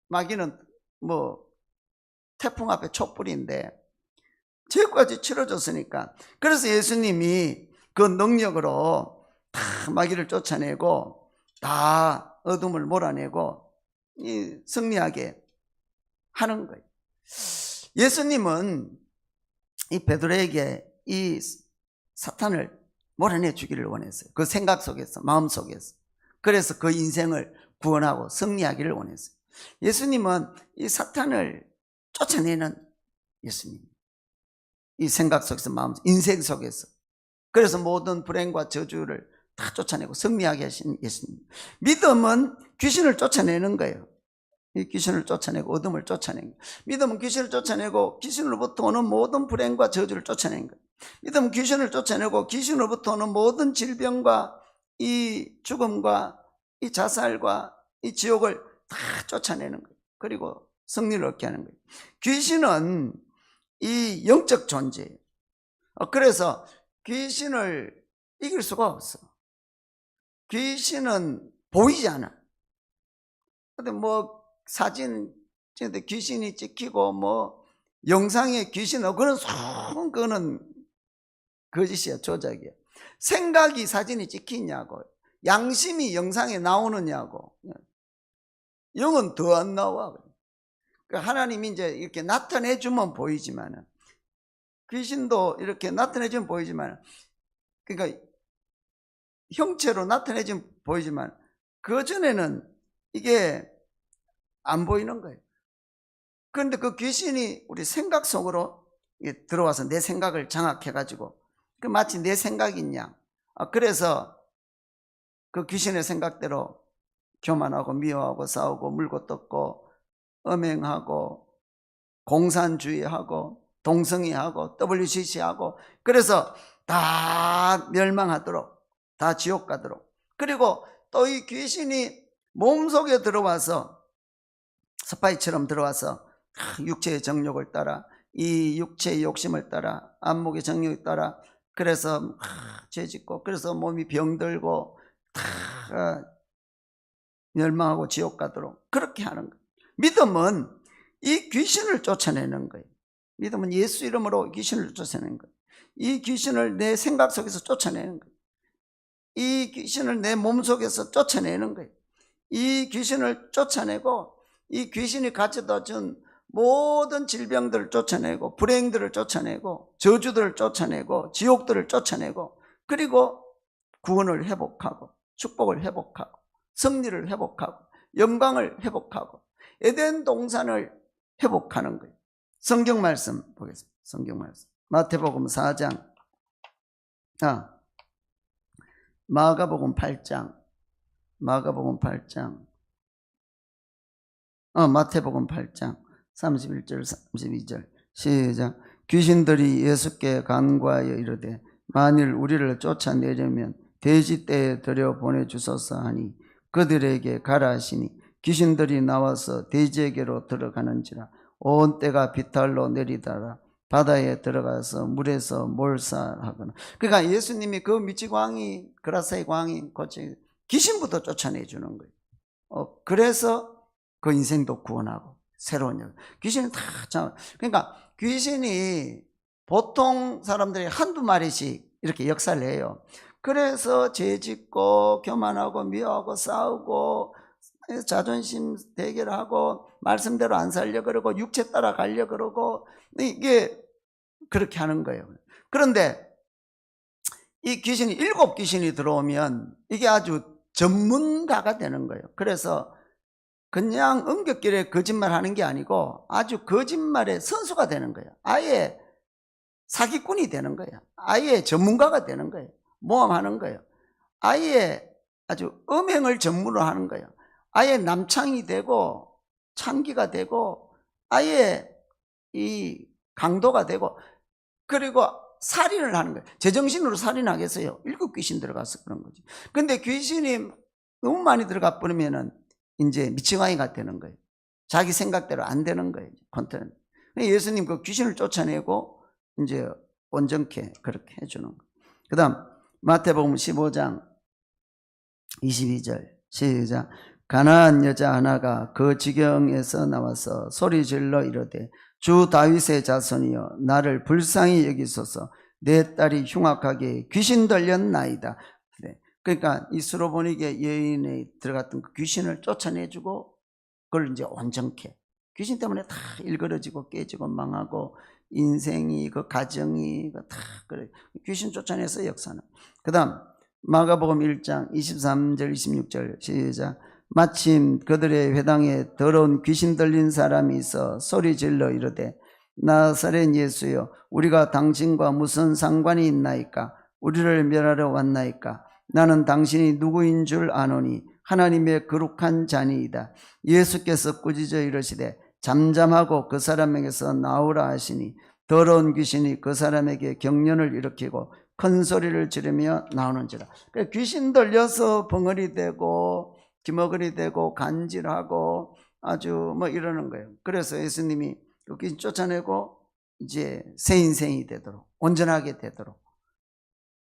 Speaker 1: 마귀는 뭐 태풍 앞에 촛불인데 죄까지 치러줬으니까. 그래서 예수님이 그 능력으로 다 마귀를 쫓아내고 다 어둠을 몰아내고 승리하게 하는 거예요. 예수님은 이 베드로에게 이 사탄을 몰아내 주기를 원했어요. 그 생각 속에서, 마음 속에서. 그래서 그 인생을 구원하고 승리하기를 원했어요. 예수님은 이 사탄을 쫓아내는 예수님. 이 생각 속에서, 마음, 인생 속에서. 그래서 모든 불행과 저주를 다 쫓아내고 승리하게 하신 예수님. 믿음은 귀신을 쫓아내는 거예요. 이 귀신을 쫓아내고 어둠을 쫓아내는 거예요. 믿음은 귀신을 쫓아내고 귀신으로부터 오는 모든 불행과 저주를 쫓아내는 거예요. 믿음은 귀신을 쫓아내고 귀신으로부터 오는 모든 질병과 이 죽음과 이 자살과 이 지옥을 다 쫓아내는 거예요. 그리고 승리를 얻게 하는 거예요. 귀신은 이 영적 존재예요. 그래서 귀신을 이길 수가 없어. 귀신은 보이지 않아. 근데 뭐 사진 찍는데 귀신이 찍히고 뭐 영상에 귀신, 그거는 거짓이야, 조작이야. 생각이 사진이 찍히냐고, 양심이 영상에 나오느냐고. 영은 더 안 나와. 그러니까 하나님이 이제 이렇게 나타내주면 보이지만은, 귀신도 이렇게 나타내주면 보이지만, 그러니까 형체로 나타내주면 보이지만 그 전에는 이게 안 보이는 거예요. 그런데 그 귀신이 우리 생각 속으로 들어와서 내 생각을 장악해가지고 그 마치 내 생각인 양. 그래서 그 귀신의 생각대로 교만하고 미워하고 싸우고 물고 뜯고 음행하고 공산주의하고 동성애하고 WCC하고 그래서 다 멸망하도록, 다 지옥 가도록. 그리고 또 이 귀신이 몸속에 들어와서 스파이처럼 들어와서 육체의 정욕을 따라, 이 육체의 욕심을 따라, 안목의 정욕을 따라, 그래서 죄짓고, 그래서 몸이 병들고 다 멸망하고 지옥 가도록 그렇게 하는 거예요. 믿음은 이 귀신을 쫓아내는 거예요. 믿음은 예수 이름으로 귀신을 쫓아내는 거예요. 이 귀신을 내 생각 속에서 쫓아내는 거예요. 이 귀신을 내 몸속에서 쫓아내는 거예요. 이 귀신을 쫓아내고, 이 귀신이 가져다 준 모든 질병들을 쫓아내고, 불행들을 쫓아내고, 저주들을 쫓아내고, 지옥들을 쫓아내고, 그리고 구원을 회복하고, 축복을 회복하고, 승리를 회복하고, 영광을 회복하고, 에덴 동산을 회복하는 거예요. 성경 말씀 보겠습니다. 성경 말씀 마태복음 4장, 마가복음 8장, 마가복음 8장, 마태복음 8장 31절 32절 시작. 귀신들이 예수께 간구하여 이르되 만일 우리를 쫓아내려면 돼지떼에 들여 보내주소서 하니 그들에게 가라 하시니 귀신들이 나와서 돼지에게로 들어가는지라 온 떼가 비탈로 내리다가 바다에 들어가서 물에서 몰사하거나. 그러니까 예수님이 그 미치광이 그라사의 광이 고치 귀신부터 쫓아내 주는 거예요. 그래서 그 인생도 구원하고 새로운 영. 귀신은 다 참. 그러니까 귀신이 보통 사람들이 한두 마리씩 이렇게 역사를 해요. 그래서 죄짓고 교만하고 미워하고 싸우고 자존심 대결하고 말씀대로 안 살려 그러고 육체 따라 가려 그러고 이게 그렇게 하는 거예요. 그런데 이 귀신이 7귀신이 들어오면 이게 아주 전문가가 되는 거예요. 그래서 그냥 응격길에 거짓말하는 게 아니고 아주 거짓말의 선수가 되는 거예요. 아예 사기꾼이 되는 거예요. 아예 전문가가 되는 거예요. 모험하는 거예요. 아예 아주 음행을 전문으로 하는 거예요. 아예 남창이 되고 창기가 되고 아예 이 강도가 되고 그리고 살인을 하는 거예요. 제정신으로 살인하겠어요? 7귀신 들어가서 그런 거지. 근데 귀신이 너무 많이 들어가 버리면은 이제 미치광이가 되는 거예요. 자기 생각대로 안 되는 거예요. 컨트롤. 예수님 그 귀신을 쫓아내고 이제 온전케 그렇게 해주는 거예요. 그 다음 마태복음 15장 22절 시작. 가난한 여자 하나가 그 지경에서 나와서 소리질러 이르되 주 다윗의 자손이여 나를 불쌍히 여기소서 내 딸이 흉악하게 귀신 들렸나이다. 그러니까 이 수로보니게 여인에 들어갔던 그 귀신을 쫓아내주고 그걸 이제 온전케. 귀신 때문에 다 일그러지고 깨지고 망하고 인생이 그 가정이 다 그래. 귀신 쫓아내서 역사는. 그 다음 마가복음 1장 23절 26절 시작. 마침 그들의 회당에 더러운 귀신 들린 사람이 있어 소리질러 이르되 나사렛 예수여 우리가 당신과 무슨 상관이 있나이까? 우리를 멸하러 왔나이까? 나는 당신이 누구인 줄 아노니 하나님의 거룩한 자니이다. 예수께서 꾸짖어 이르시되 잠잠하고 그 사람에게서 나오라 하시니 더러운 귀신이 그 사람에게 경련을 일으키고 큰 소리를 지르며 나오는지라. 귀신 들려서 벙어리 되고 기머거리 되고 간질하고 아주 뭐 이러는 거예요. 그래서 예수님이 그 귀신 쫓아내고 이제 새 인생이 되도록 온전하게 되도록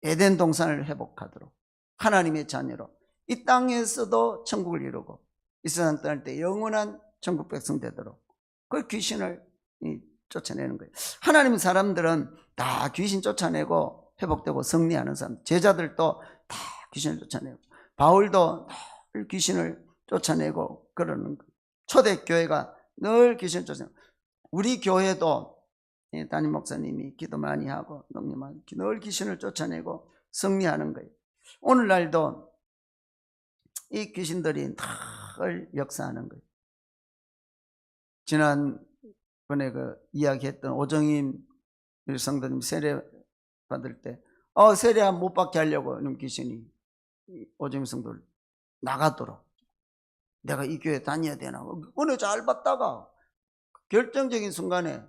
Speaker 1: 에덴 동산을 회복하도록 하나님의 자녀로 이 땅에서도 천국을 이루고 이 세상 떠날 때 영원한 천국 백성 되도록 그 귀신을 쫓아내는 거예요. 하나님 사람들은 다 귀신 쫓아내고 회복되고 승리하는 사람. 제자들도 다 귀신을 쫓아내고 바울도 늘 귀신을 쫓아내고 그러는 거예요. 초대교회가 늘 귀신을 쫓아내고 우리 교회도 담임 목사님이 기도 많이 하고 늘 귀신을 쫓아내고 승리하는 거예요. 오늘날도 이 귀신들이 늘 역사하는 거예요. 지난번에 그 이야기했던 오정임 성도님 세례 받을 때 세례 못 받게 하려고 이놈 귀신이 오정희 성도를 나가도록, 내가 이 교회 다녀야 되나, 은혜 잘 받다가 결정적인 순간에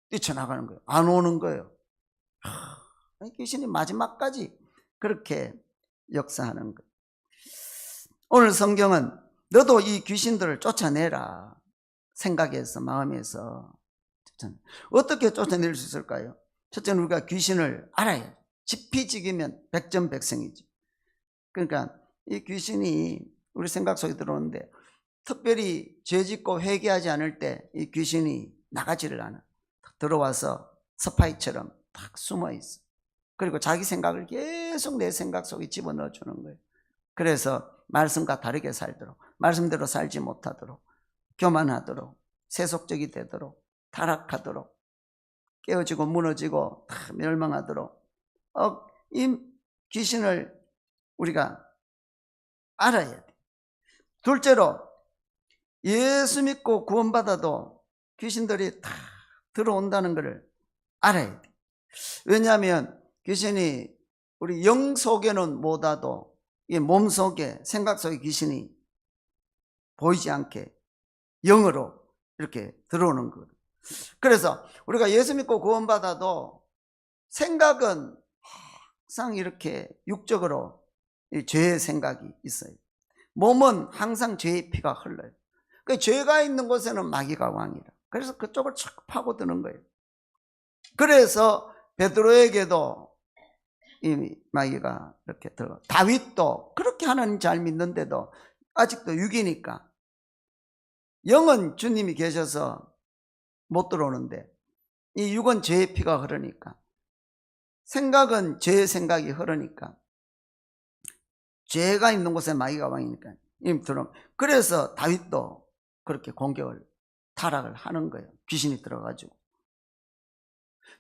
Speaker 1: 뛰쳐나가는 거예요. 안 오는 거예요. 귀신이 마지막까지 그렇게 역사하는 거예요. 오늘 성경은 너도 이 귀신들을 쫓아내라. 생각에서, 마음에서. 어떻게 쫓아낼 수 있을까요? 첫째는 우리가 귀신을 알아야 돼요. 지피지기면 백전백승이지. 그러니까 이 귀신이 우리 생각 속에 들어오는데, 특별히 죄짓고 회개하지 않을 때 이 귀신이 나가지를 않아. 들어와서 스파이처럼 딱 숨어 있어. 그리고 자기 생각을 계속 내 생각 속에 집어넣어 주는 거예요. 그래서 말씀과 다르게 살도록, 말씀대로 살지 못하도록, 교만하도록, 세속적이 되도록, 타락하도록, 깨어지고 무너지고 다 멸망하도록, 이 귀신을 우리가 알아야 돼. 둘째로, 예수 믿고 구원받아도 귀신들이 다 들어온다는 것을 알아야 돼. 왜냐하면 귀신이 우리 영 속에는 못 와도 이 몸 속에, 생각 속에 귀신이 보이지 않게 영으로 이렇게 들어오는 거예요. 그래서 우리가 예수 믿고 구원받아도 생각은 항상 이렇게 육적으로 죄의 생각이 있어요. 몸은 항상 죄의 피가 흘러요. 그 죄가 있는 곳에는 마귀가 왕이라. 그래서 그쪽을 착 파고드는 거예요. 그래서 베드로에게도 이 마귀가 이렇게 들어가. 다윗도 그렇게 하나님 잘 믿는데도 아직도 육이니까, 영은 주님이 계셔서 못 들어오는데 이 육은 죄의 피가 흐르니까, 생각은 죄의 생각이 흐르니까, 죄가 있는 곳에 마귀가 왕이니까 이미 들어. 그래서 다윗도 그렇게 공격을, 타락을 하는 거예요. 귀신이 들어가지고.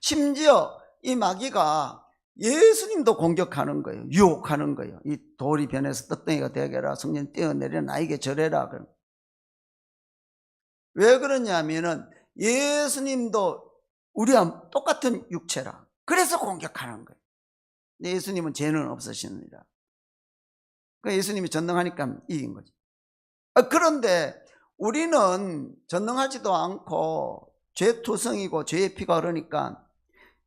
Speaker 1: 심지어 이 마귀가 예수님도 공격하는 거예요. 유혹하는 거예요. 이 돌이 변해서 떡덩이가 되게 하라. 성령 뛰어내려 나에게 절해라. 왜 그러냐면은 예수님도 우리와 똑같은 육체라. 그래서 공격하는 거예요. 예수님은 죄는 없으시느니라. 그러니까 예수님이 전능하니까 이긴 거지. 그런데 우리는 전능하지도 않고 죄투성이고 죄의 피가 흐르니까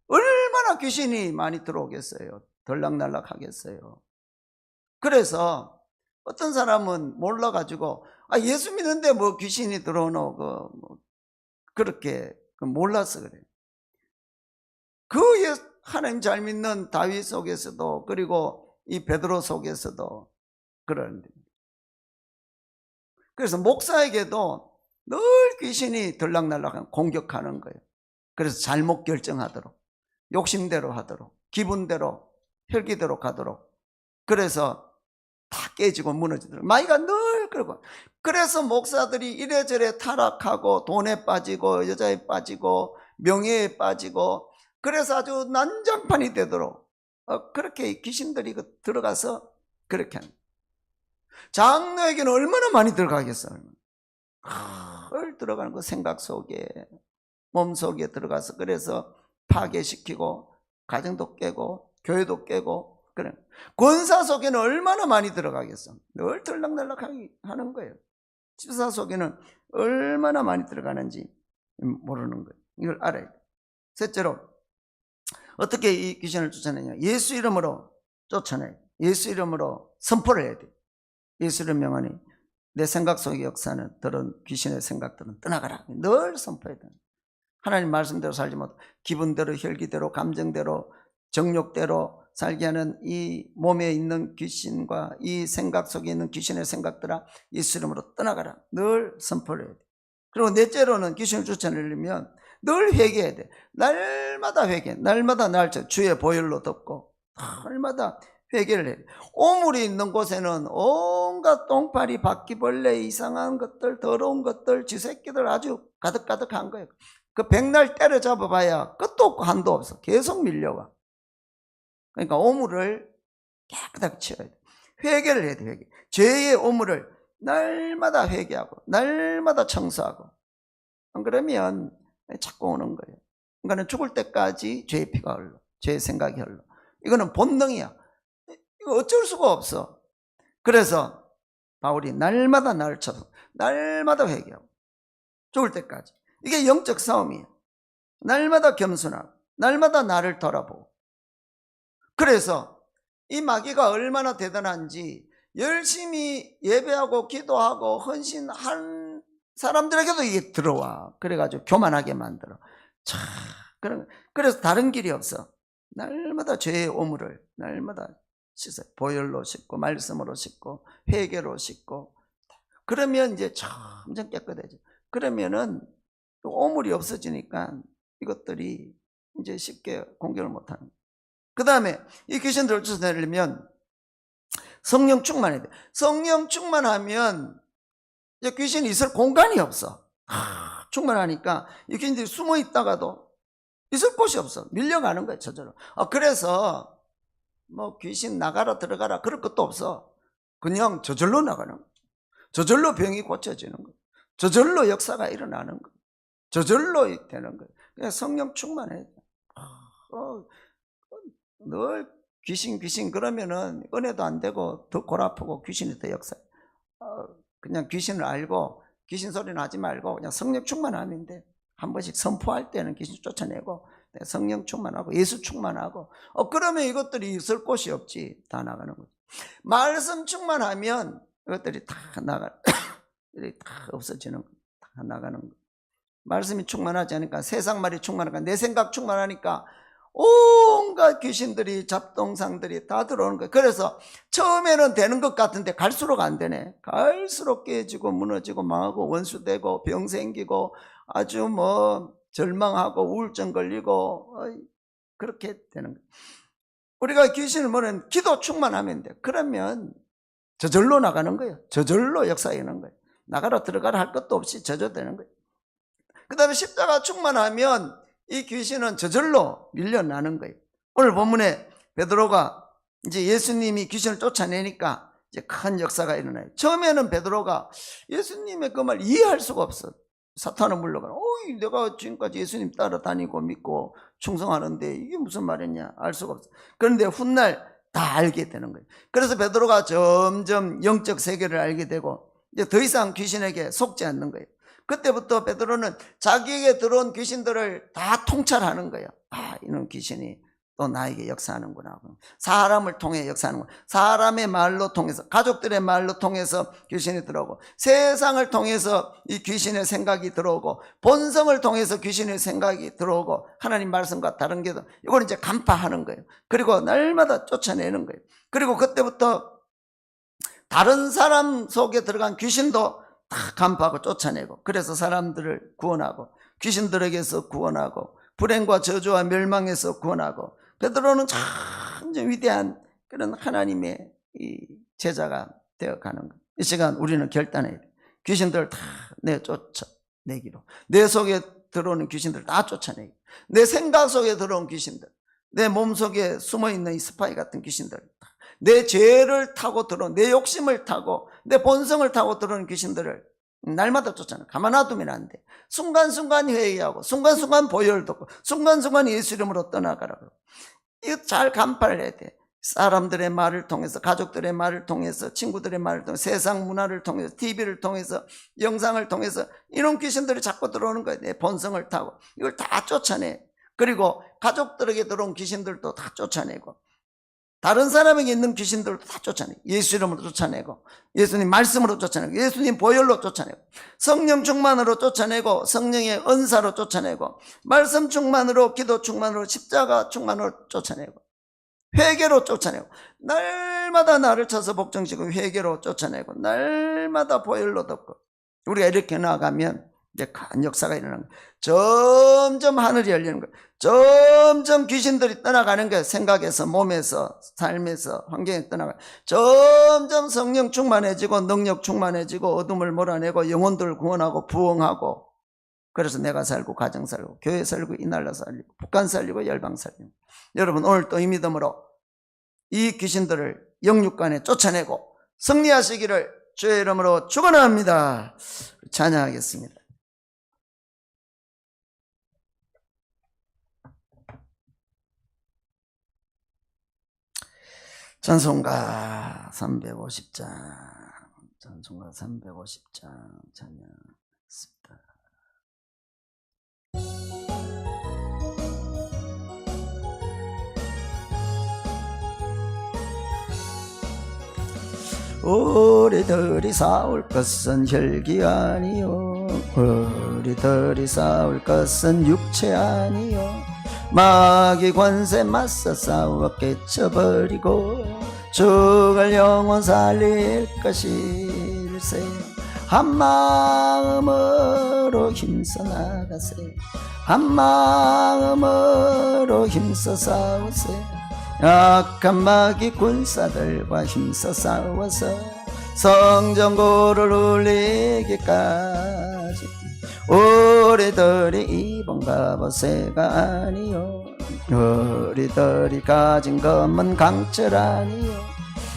Speaker 1: 얼마나 귀신이 많이 들어오겠어요. 들락날락 하겠어요. 그래서 어떤 사람은 몰라가지고, 예수 믿는데 뭐 귀신이 들어오노, 그렇게 몰라서 그래요. 하나님 잘 믿는 다윗 속에서도, 그리고 이 베드로 속에서도 그러는데, 그래서 목사에게도 늘 귀신이 들락날락 공격하는 거예요. 그래서 잘못 결정하도록, 욕심대로 하도록, 기분대로, 혈기대로 가도록, 그래서 다 깨지고 무너지도록 마귀가 늘 그러고. 그래서 목사들이 이래저래 타락하고 돈에 빠지고 여자에 빠지고 명예에 빠지고, 그래서 아주 난장판이 되도록 그렇게 귀신들이 들어가서 그렇게 합니다. 장로에게는 얼마나 많이 들어가겠어요. 들어가는 거, 생각 속에, 몸 속에 들어가서, 그래서 파괴시키고 가정도 깨고 교회도 깨고. 그래. 권사 속에는 얼마나 많이 들어가겠어. 늘 들락날락 하는 거예요. 집사 속에는 얼마나 많이 들어가는지 모르는 거예요. 이걸 알아야 돼요. 셋째로, 어떻게 이 귀신을 쫓아내냐? 예수 이름으로 쫓아내요. 예수 이름으로 선포를 해야 돼요. 예수 이름 명하니 내 생각 속의 역사는 들은 귀신의 생각들은 떠나가라. 늘 선포해야 돼요. 하나님 말씀대로 살지 못하고 기분대로, 혈기대로, 감정대로, 정욕대로 살게 하는 이 몸에 있는 귀신과 이 생각 속에 있는 귀신의 생각들아, 예수 이름으로 떠나가라. 늘 선포를 해야 돼. 그리고 넷째로는 귀신을 쫓아내려면 늘 회개해야 돼. 날마다 회개, 날마다 주의 보혈로 덮고 날마다 회개를 해야 돼. 오물이 있는 곳에는 온갖 똥파리, 바퀴벌레, 이상한 것들, 더러운 것들, 쥐새끼들 아주 가득가득한 거예요. 그 백날 때려잡아 봐야 끝도 없고 한도 없어. 계속 밀려와. 그러니까 오물을 깨끗하게 치워야 돼. 회개를 해야 돼. 회개. 죄의 오물을 날마다 회개하고 날마다 청소하고, 안 그러면 자꾸 오는 거예요. 그러니까 죽을 때까지 죄의 피가 흘러, 죄의 생각이 흘러. 이거는 본능이야. 이거 어쩔 수가 없어. 그래서 바울이 날마다 나를 쳐서 날마다 회개하고 죽을 때까지. 이게 영적 싸움이에요. 날마다 겸손하고 날마다 나를 돌아보고. 그래서 이 마귀가 얼마나 대단한지 열심히 예배하고 기도하고 헌신한 사람들에게도 이게 들어와. 그래가지고 교만하게 만들어. 자, 그래서 다른 길이 없어. 날마다 죄의 오물을 날마다 씻어요. 보혈로 씻고 말씀으로 씻고 회개로 씻고. 그러면 이제 점점 깨끗해져. 그러면은 오물이 없어지니까 이것들이 이제 쉽게 공격을 못하는 거예요. 그 다음에 이 귀신들을 쫓아내려면 성령 충만해야 돼. 성령 충만하면 이제 귀신이 있을 공간이 없어. 충만하니까 이 귀신들이 숨어 있다가도 있을 곳이 없어. 밀려가는 거예요, 저절로. 그래서 뭐 귀신 나가라 들어가라 그럴 것도 없어. 그냥 저절로 나가는 거예요. 저절로 병이 고쳐지는 거예요. 저절로 역사가 일어나는 거예요. 저절로 되는 거예요. 그냥 성령 충만해야 돼. 늘 귀신 그러면은 은혜도 안 되고 더 골 아프고 귀신이 더 역사. 그냥 귀신을 알고 귀신 소리는 하지 말고 그냥 성령 충만하면 돼. 한 번씩 선포할 때는 귀신 쫓아내고 성령 충만하고 예수 충만하고 그러면 이것들이 있을 곳이 없지. 다 나가는 거지. 말씀 충만하면 이것들이 다 나가 다 없어지는 거. 다 나가는 거. 말씀이 충만하지 않으니까 세상 말이 충만하니까 내 생각 충만하니까 온갖 귀신들이 잡동상들이 다 들어오는 거예요. 그래서 처음에는 되는 것 같은데 갈수록 안 되네. 갈수록 깨지고 무너지고 망하고 원수되고 병 생기고 아주 뭐 절망하고 우울증 걸리고 그렇게 되는 거예요. 우리가 귀신을 뭐는 기도 충만하면 돼. 그러면 저절로 나가는 거예요. 저절로 역사하는 거예요. 나가라 들어가라 할 것도 없이 저절되는 거예요. 그 다음에 십자가 충만하면 이 귀신은 저절로 밀려나는 거예요. 오늘 본문에 베드로가 이제 예수님이 귀신을 쫓아내니까 이제 큰 역사가 일어나요. 처음에는 베드로가 예수님의 그 말 이해할 수가 없어. 사탄은 물러가는. 내가 지금까지 예수님 따라다니고 믿고 충성하는데 이게 무슨 말이냐 알 수가 없어. 그런데 훗날 다 알게 되는 거예요. 그래서 베드로가 점점 영적 세계를 알게 되고 이제 더 이상 귀신에게 속지 않는 거예요. 그때부터 베드로는 자기에게 들어온 귀신들을 다 통찰하는 거예요. 이놈 귀신이 또 나에게 역사하는구나. 사람을 통해 역사하는구나. 사람의 말로 통해서, 가족들의 말로 통해서 귀신이 들어오고, 세상을 통해서 이 귀신의 생각이 들어오고, 본성을 통해서 귀신의 생각이 들어오고, 하나님 말씀과 다른 게 이걸 이제 간파하는 거예요. 그리고 날마다 쫓아내는 거예요. 그리고 그때부터 다른 사람 속에 들어간 귀신도 다 간파하고 쫓아내고, 그래서 사람들을 구원하고 귀신들에게서 구원하고 불행과 저주와 멸망에서 구원하고. 베드로는 참 위대한 그런 하나님의 이 제자가 되어가는 거예요. 이 시간 우리는 결단해야 돼. 귀신들을 다 내쫓아내기로. 내 속에 들어오는 귀신들을 다 쫓아내기로. 내 생각 속에 들어온 귀신들, 내 몸 속에 숨어있는 이 스파이 같은 귀신들, 내 죄를 타고 들어온, 내 욕심을 타고 내 본성을 타고 들어오는 귀신들을 날마다 쫓아내. 가만 놔두면 안 돼. 순간순간 회개하고 순간순간 보혈 듣고 순간순간 예수 이름으로 떠나가라고. 이거 잘 간파를 해야 돼. 사람들의 말을 통해서, 가족들의 말을 통해서, 친구들의 말을 통해서, 세상 문화를 통해서, TV를 통해서, 영상을 통해서 이런 귀신들이 자꾸 들어오는 거야. 내 본성을 타고 이걸 다 쫓아내. 그리고 가족들에게 들어온 귀신들도 다 쫓아내고, 다른 사람에게 있는 귀신들도 다 쫓아내고, 예수 이름으로 쫓아내고, 예수님 말씀으로 쫓아내고, 예수님 보혈로 쫓아내고, 성령 충만으로 쫓아내고, 성령의 은사로 쫓아내고, 말씀 충만으로, 기도 충만으로, 십자가 충만으로 쫓아내고, 회개로 쫓아내고, 날마다 나를 쳐서 복종시키고 회개로 쫓아내고, 날마다 보혈로 덮고. 우리가 이렇게 나아가면 이제 큰 역사가 일어나는 거예요. 점점 하늘이 열리는 거예요. 점점 귀신들이 떠나가는 거예요. 생각에서, 몸에서, 삶에서, 환경에 떠나가요. 점점 성령 충만해지고 능력 충만해지고 어둠을 몰아내고 영혼들을 구원하고 부흥하고. 그래서 내가 살고 가정 살고 교회 살고 이 나라 살리고 북한 살리고 열방 살리고. 여러분 오늘 또 이 믿음으로 이 귀신들을 영육간에 쫓아내고 승리하시기를 주의 이름으로 축원합니다. 찬양하겠습니다. 찬송가 350장, 찬송가 350장 찬양했습니다. 우리들이 싸울 것은 혈기 아니요, 우리들이 싸울 것은 육체 아니요, 마귀 권세 맞서 싸워 깨쳐버리고 죽을 영혼 살릴 것일세. 한마음으로 힘써 나가세, 한마음으로 힘써 싸우세. 악한 마귀 군사들과 힘써 싸워서 성전고를 울리기까지. 우리들이 입은 갑옷새가 아니요, 우리들이 가진 것은 강철 아니요,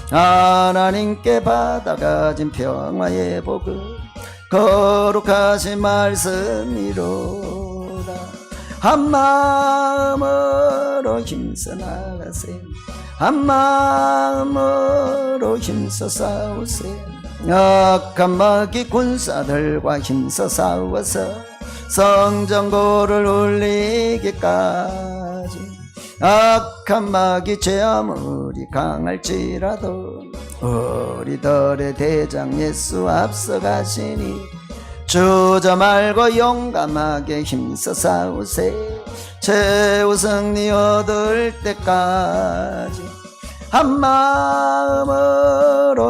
Speaker 1: 하나님께 받아가진 평화의 복음 거룩하신 말씀이로다. 한마음으로 힘써 나가세, 한마음으로 힘써 싸우세. 악한 마귀 군사들과 힘써 싸워서 성전고를 울리기까지. 악한 마귀 죄 아무리 강할지라도 우리들의 대장 예수 앞서가시니 주저 말고 용감하게 힘써 싸우세. 최후 승리 얻을 때까지 한마음으로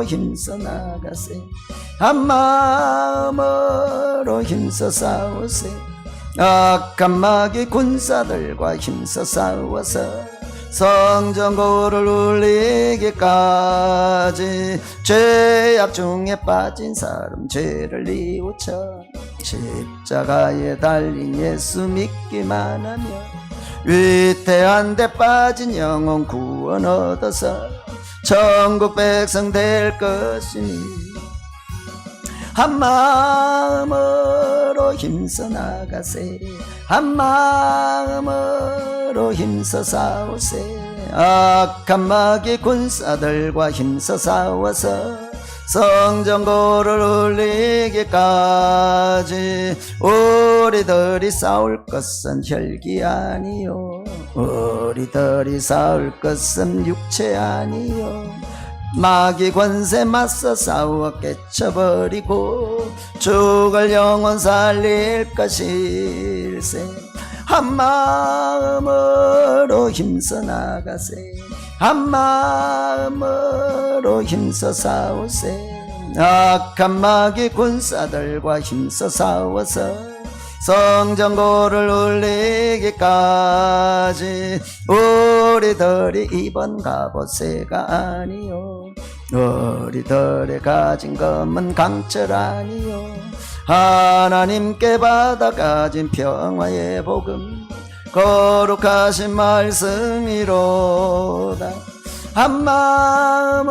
Speaker 1: 힘써 나가세, 한마음으로 힘써 싸우세. 악한 마귀 군사들과 힘써 싸워서 성전고를 울리기까지. 죄악 중에 빠진 사람 죄를 뉘우쳐 십자가에 달린 예수 믿기만 하면 위태한 데 빠진 영혼 구원 얻어서 천국 백성 될 것이니. 한마음으로 힘써 나가세, 한마음으로 힘써 싸우세. 악한 마귀 군사들과 힘써 싸워서 성전고를 울리기까지. 우리들이 싸울 것은 혈기 아니요, 우리들이 싸울 것은 육체 아니요, 마귀 권세 맞서 싸워 깨쳐버리고 죽을 영혼 살릴 것일세. 한마음으로 힘써 나가세, 한마음으로 힘써 싸우세. 악한 마귀 군사들과 힘써 싸워서 성전고를 울리기까지. 우리들이 입은 갑옷새가 아니요, 우리들의 가진 것은 강철 아니요, 하나님께 받아가진 평화의 복음 거룩하신 말씀이로다. 한마음으로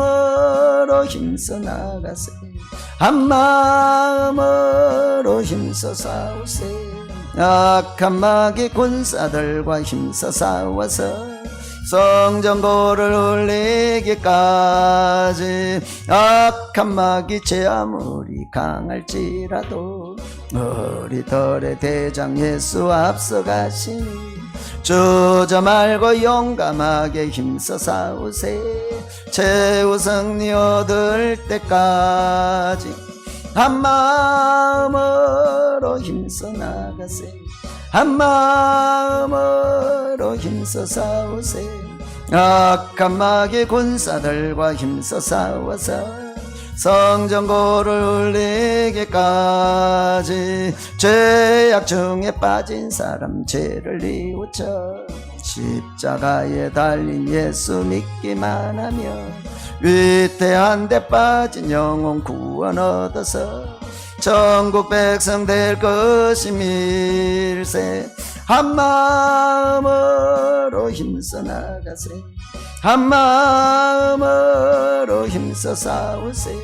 Speaker 1: 힘써 나가세, 한마음으로 힘써 싸우세. 악한 마귀 군사들과 힘써 싸워서 성전고를 울리기까지. 악한 마귀 죄 아무리 강할지라도 우리들의 대장 예수 앞서가시니 주저 말고 용감하게 힘써 싸우세. 최후 승리 얻을 때까지 한마음으로 힘써 나가세, 한마음으로 힘써 싸우세. 악한 마귀 군사들과 힘써 싸워서 성전고를 울리기까지. 죄악 중에 빠진 사람 죄를 뉘우쳐 십자가에 달린 예수 믿기만 하면 위태한 데 빠진 영혼 구원 얻어서 천국 백성 될 것임일세. 한마음으로 힘써 나가세, 한마음으로 힘써 싸우세.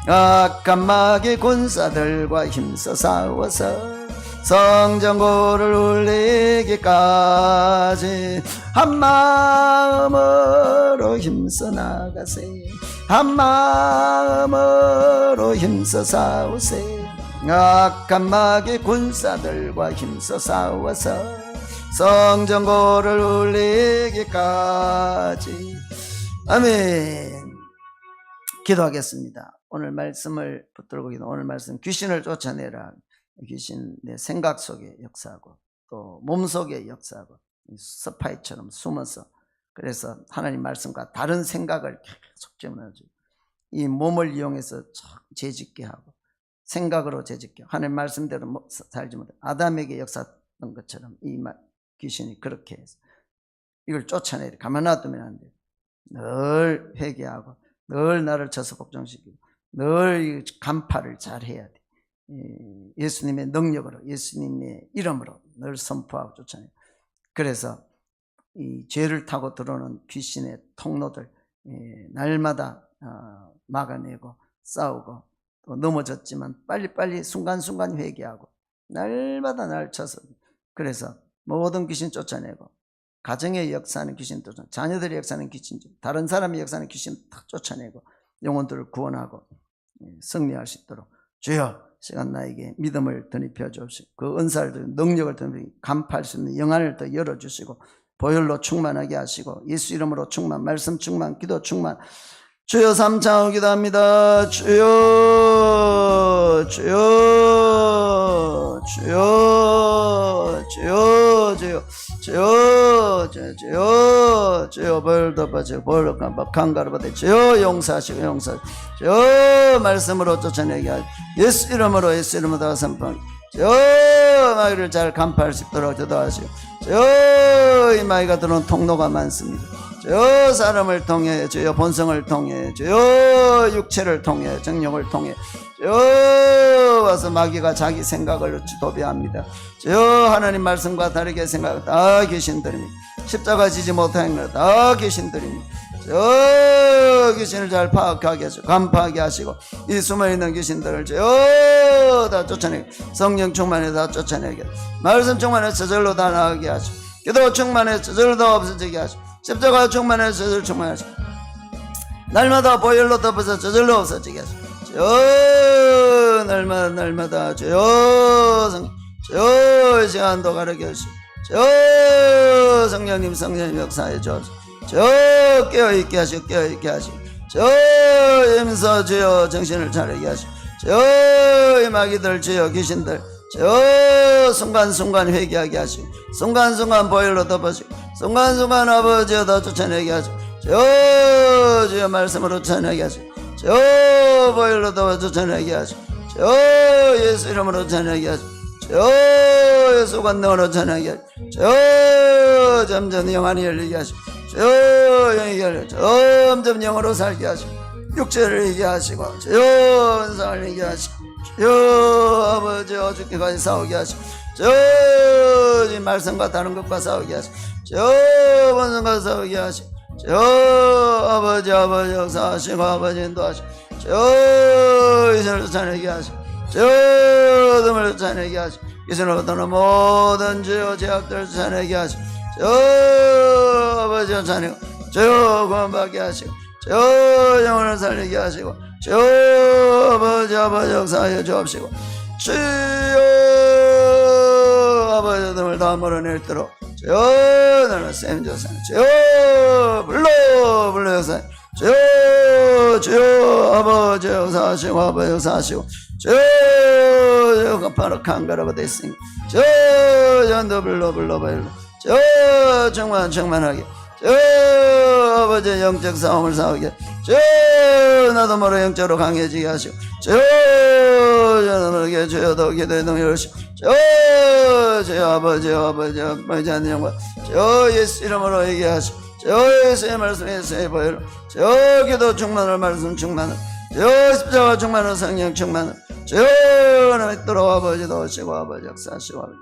Speaker 1: 악한 마귀 군사들과 힘써 싸워서 성전고를 울리기까지 한마음으로 힘써 나가세 한마음으로 힘써 싸우세 악한 마귀 군사들과 힘써 싸워서 성전고를 울리기까지. 아멘. 기도하겠습니다. 오늘 말씀을 붙들고 오늘 말씀 귀신을 쫓아내라. 귀신 내 생각 속에 역사하고 또 몸속에 역사하고 스파이처럼 숨어서 그래서 하나님 말씀과 다른 생각을 계속 집어넣어주고 이 몸을 이용해서 죄짓게 하고 생각으로 죄짓게 하고 하나님 말씀대로 살지 못해 아담에게 역사했던 것처럼 이 귀신이 그렇게 해서 이걸 쫓아내려 가만 놔두면 안 돼요. 늘 회개하고 늘 나를 쳐서 복종시키고 늘 간파를 잘 해야 돼. 예수님의 능력으로 예수님의 이름으로 늘 선포하고 쫓아내요. 그래서 이 죄를 타고 들어오는 귀신의 통로들 날마다 막아내고 싸우고 또 넘어졌지만 빨리빨리 순간순간 회개하고 날마다 날 쳐서 그래서 모든 귀신 쫓아내고 가정의 역사하는 귀신 쫓아내고 자녀들의 역사하는 귀신 다른 사람의 역사하는 귀신 다 쫓아내고 영혼들을 구원하고 승리할 수 있도록 주여 시간 나에게 믿음을 덧입혀 주시고 그 은사를 능력을 덧입혀 간파할 수 있는 영안을 더 열어주시고 보혈로 충만하게 하시고 예수 이름으로 충만 말씀 충만 기도 충만 주여 삼창을 기도합니다. 주여 주여 주여 주여 주여 주여 주여 주여 벌 덮어주고 벌 강가로받아 주여 용서하시고 용서하시고 주여 말씀으로 쫓아내게 하시고 예수 이름으로 선포 주여 마귀를 잘 간파할 수 있도록 기도하시고 주여 이 마귀가 들어온 통로가 많습니다. 주여 사람을 통해 주여 본성을 통해 주여 육체를 통해 정욕을 통해 주여 와서 마귀가 자기 생각을 도배합니다. 주여 하나님 말씀과 다르게 생각 다 귀신들입니다. 십자가 지지 못하는 것 다 귀신들입니다. 주여 귀신을 잘 파악하게 하시고 간파하게 하시고 이 숨어있는 귀신들을 주여 다 쫓아내게 성령 충만해 다 쫓아내게 말씀 충만해 저절로 다 나가게 하시고 기도 충만해 저절로 다 없어지게 하시고 십자가 충만해 저절로 충만하시고 날마다 보혈로 덮어서 저절로 없어지게 하시고 주여 날마다 주여 주여 이 시간도 가르게 하시고 주여 성령님 역사해 주옵소서. 주여 깨어있게 하시고 깨어있게 하시고 주여 임서 주여 정신을 차리게 하시고 주여 이 마귀들 주여 귀신들 주여 순간순간 회개하게 하시고 순간순간 보혈로 덮어주시고 순간순간 아버지여 다 쫓아내게 하시고 주여 말씀으로 쫓아내게 하시고 주여 보혈로 덮어 쫓아내게 하시고 주여 예수 이름으로 쫓아내게 하시고 주여 예수 권능으로 쫓아내게 하시고 주여 점점 영안이 열리게 하시고 주여 영이 열려 점점 영으로 살게 하시고 육체를 이기게 하시고 주여 은상을 이기게 하시고 주여 아버지여 죽기까지 싸우게 하시고 주여 이 말씀과 다른 것과 싸우게 하시고 주여 본성과 싸우게 하시고 주여 아버지 역사하시고 아버지 인도하시고 주여 이선을 쫓아내게 하시고 주여 어둠을 쫓아내게 하시고 이선으로부터 모든 주여 죄악들을 쫓아내게 하시고 주여 아버지 쫓아내고 주여 구원받게 하시고 주여 영혼을 살리게 하시고 주여 아버지 역사하여 주옵시고 주여 아버지 어둠을 다 몰아낼도록 주여 나는 쌤조사 주여 불러 역사하여 주여 아버지 역사하시고 아버지 역사하시고 주여 바로 강가라고 됐으니 주여 전도 불러 주여 충만하게 주여 아버지 영적 싸움을 싸우게 주여 나도 모르게 영적으로 강해지게 하시고 주여 저도 모르게 주여 더 기도의 능력을 주시고 주여 아버지 하는 영광 주여 예수 이름으로 얘기하시고 주여 예수의 말씀 예수의 보혈로 주여 기도 충만을 말씀 충만을 주여 십자가 충만을 성령 충만을 주여 나 믿도록 아버지 도우시고 아버지 역사하시고 아버지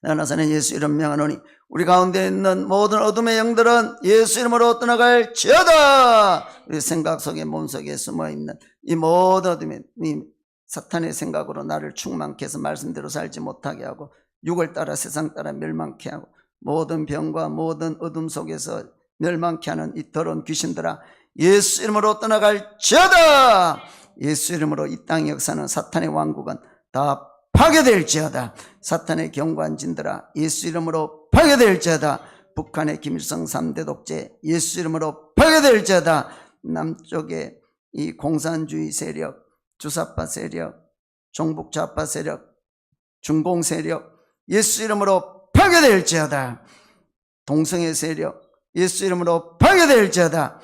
Speaker 1: 나사는 예수 이름 명하노니 우리 가운데 있는 모든 어둠의 영들은 예수 이름으로 떠나갈지어다. 우리 생각 속에 몸속에 숨어있는 이 모든 어둠의 이 사탄의 생각으로 나를 충만케 해서 말씀대로 살지 못하게 하고 육을 따라 세상 따라 멸망케 하고 모든 병과 모든 어둠 속에서 멸망케 하는 이 더러운 귀신들아 예수 이름으로 떠나갈지어다. 예수 이름으로 이 땅의 역사는 사탄의 왕국은 다 파괴될지어다. 사탄의 경관진들아 예수 이름으로 파괴될지어다. 북한의 김일성 3대 독재 예수 이름으로 파괴될지어다. 남쪽의 이 공산주의 세력, 주사파 세력, 종북 좌파 세력, 중공 세력 예수 이름으로 파괴될지어다. 동성애 세력 예수 이름으로 파괴될지어다.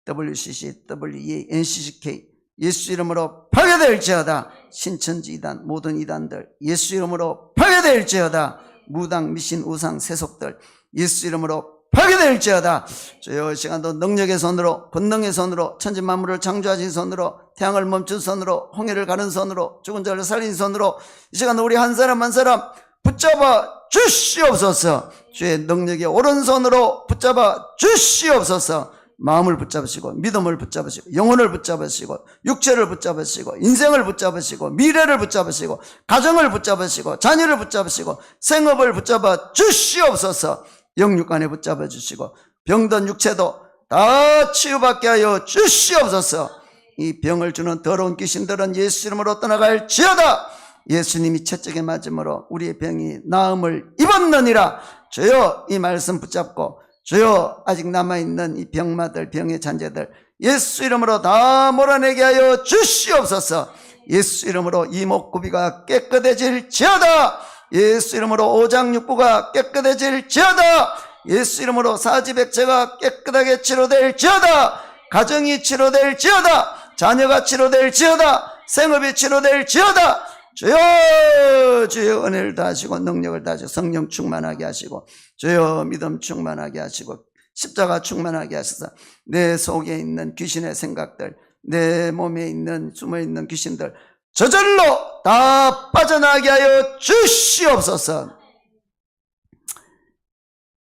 Speaker 1: WCC, WEA, NCCK 예수 이름으로 파괴될지어다. 신천지 이단 모든 이단들 예수 이름으로 파괴될지어다. 무당 미신 우상 세속들 예수 이름으로 파괴될지어다. 주여 시간도 능력의 손으로 권능의 손으로 천지 만물을 창조하신 손으로 태양을 멈춘 손으로 홍해를 가른 손으로 죽은 자를 살린 손으로 이 시간 우리 한 사람 한 사람 붙잡아 주시옵소서. 주의 능력의 오른손으로 붙잡아 주시옵소서. 마음을 붙잡으시고 믿음을 붙잡으시고 영혼을 붙잡으시고 육체를 붙잡으시고 인생을 붙잡으시고 미래를 붙잡으시고 가정을 붙잡으시고 자녀를 붙잡으시고 생업을 붙잡아 주시옵소서. 영육간에 붙잡아 주시고 병든 육체도 다 치유받게 하여 주시옵소서. 이 병을 주는 더러운 귀신들은 예수 이름으로 떠나갈지어다. 예수님이 채찍에 맞음으로 우리의 병이 나음을 입었느니라. 주여 이 말씀 붙잡고 주여 아직 남아있는 이 병마들 병의 잔재들 예수 이름으로 다 몰아내게 하여 주시옵소서. 예수 이름으로 이목구비가 깨끗해질지어다. 예수 이름으로 오장육부가 깨끗해질지어다. 예수 이름으로 사지백체가 깨끗하게 치료될지어다. 가정이 치료될지어다. 자녀가 치료될지어다. 생업이 치료될지어다. 주여 은혜를 다하시고 능력을 다하시고 성령 충만하게 하시고 주여 믿음 충만하게 하시고 십자가 충만하게 하셔서 내 속에 있는 귀신의 생각들 내 몸에 있는 숨어있는 귀신들 저절로 다 빠져나가게 하여 주시옵소서.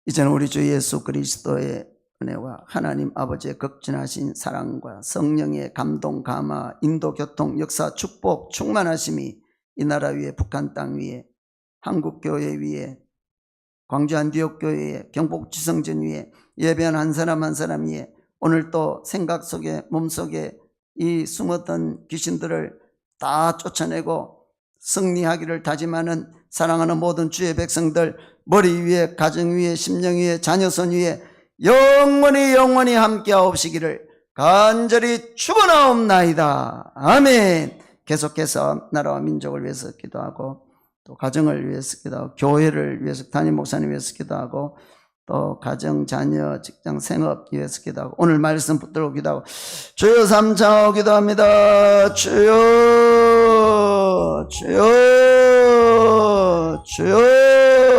Speaker 1: 이제는 우리 주 예수 그리스도의 은혜와 하나님 아버지의 극진하신 사랑과 성령의 감동 감화 인도 교통 역사 축복 충만하심이 이 나라 위에 북한 땅 위에 한국교회 위에 광주 안디옥교회에 경북 지성전 위에 예배한 한 사람 한 사람 위에 오늘 또 생각 속에 몸속에 이 숨었던 귀신들을 다 쫓아내고 승리하기를 다짐하는 사랑하는 모든 주의 백성들 머리 위에 가정 위에 심령 위에 자녀손 위에 영원히 함께하옵시기를 간절히 축원하옵나이다. 아멘. 계속해서 나라와 민족을 위해서 기도하고 또 가정을 위해서 기도하고 교회를 위해서 담임 목사님 위해서 기도하고 또 가정, 자녀, 직장, 생업 위해서 기도하고 오늘 말씀 붙들고 기도하고 주여 삼창하고 기도합니다. 주여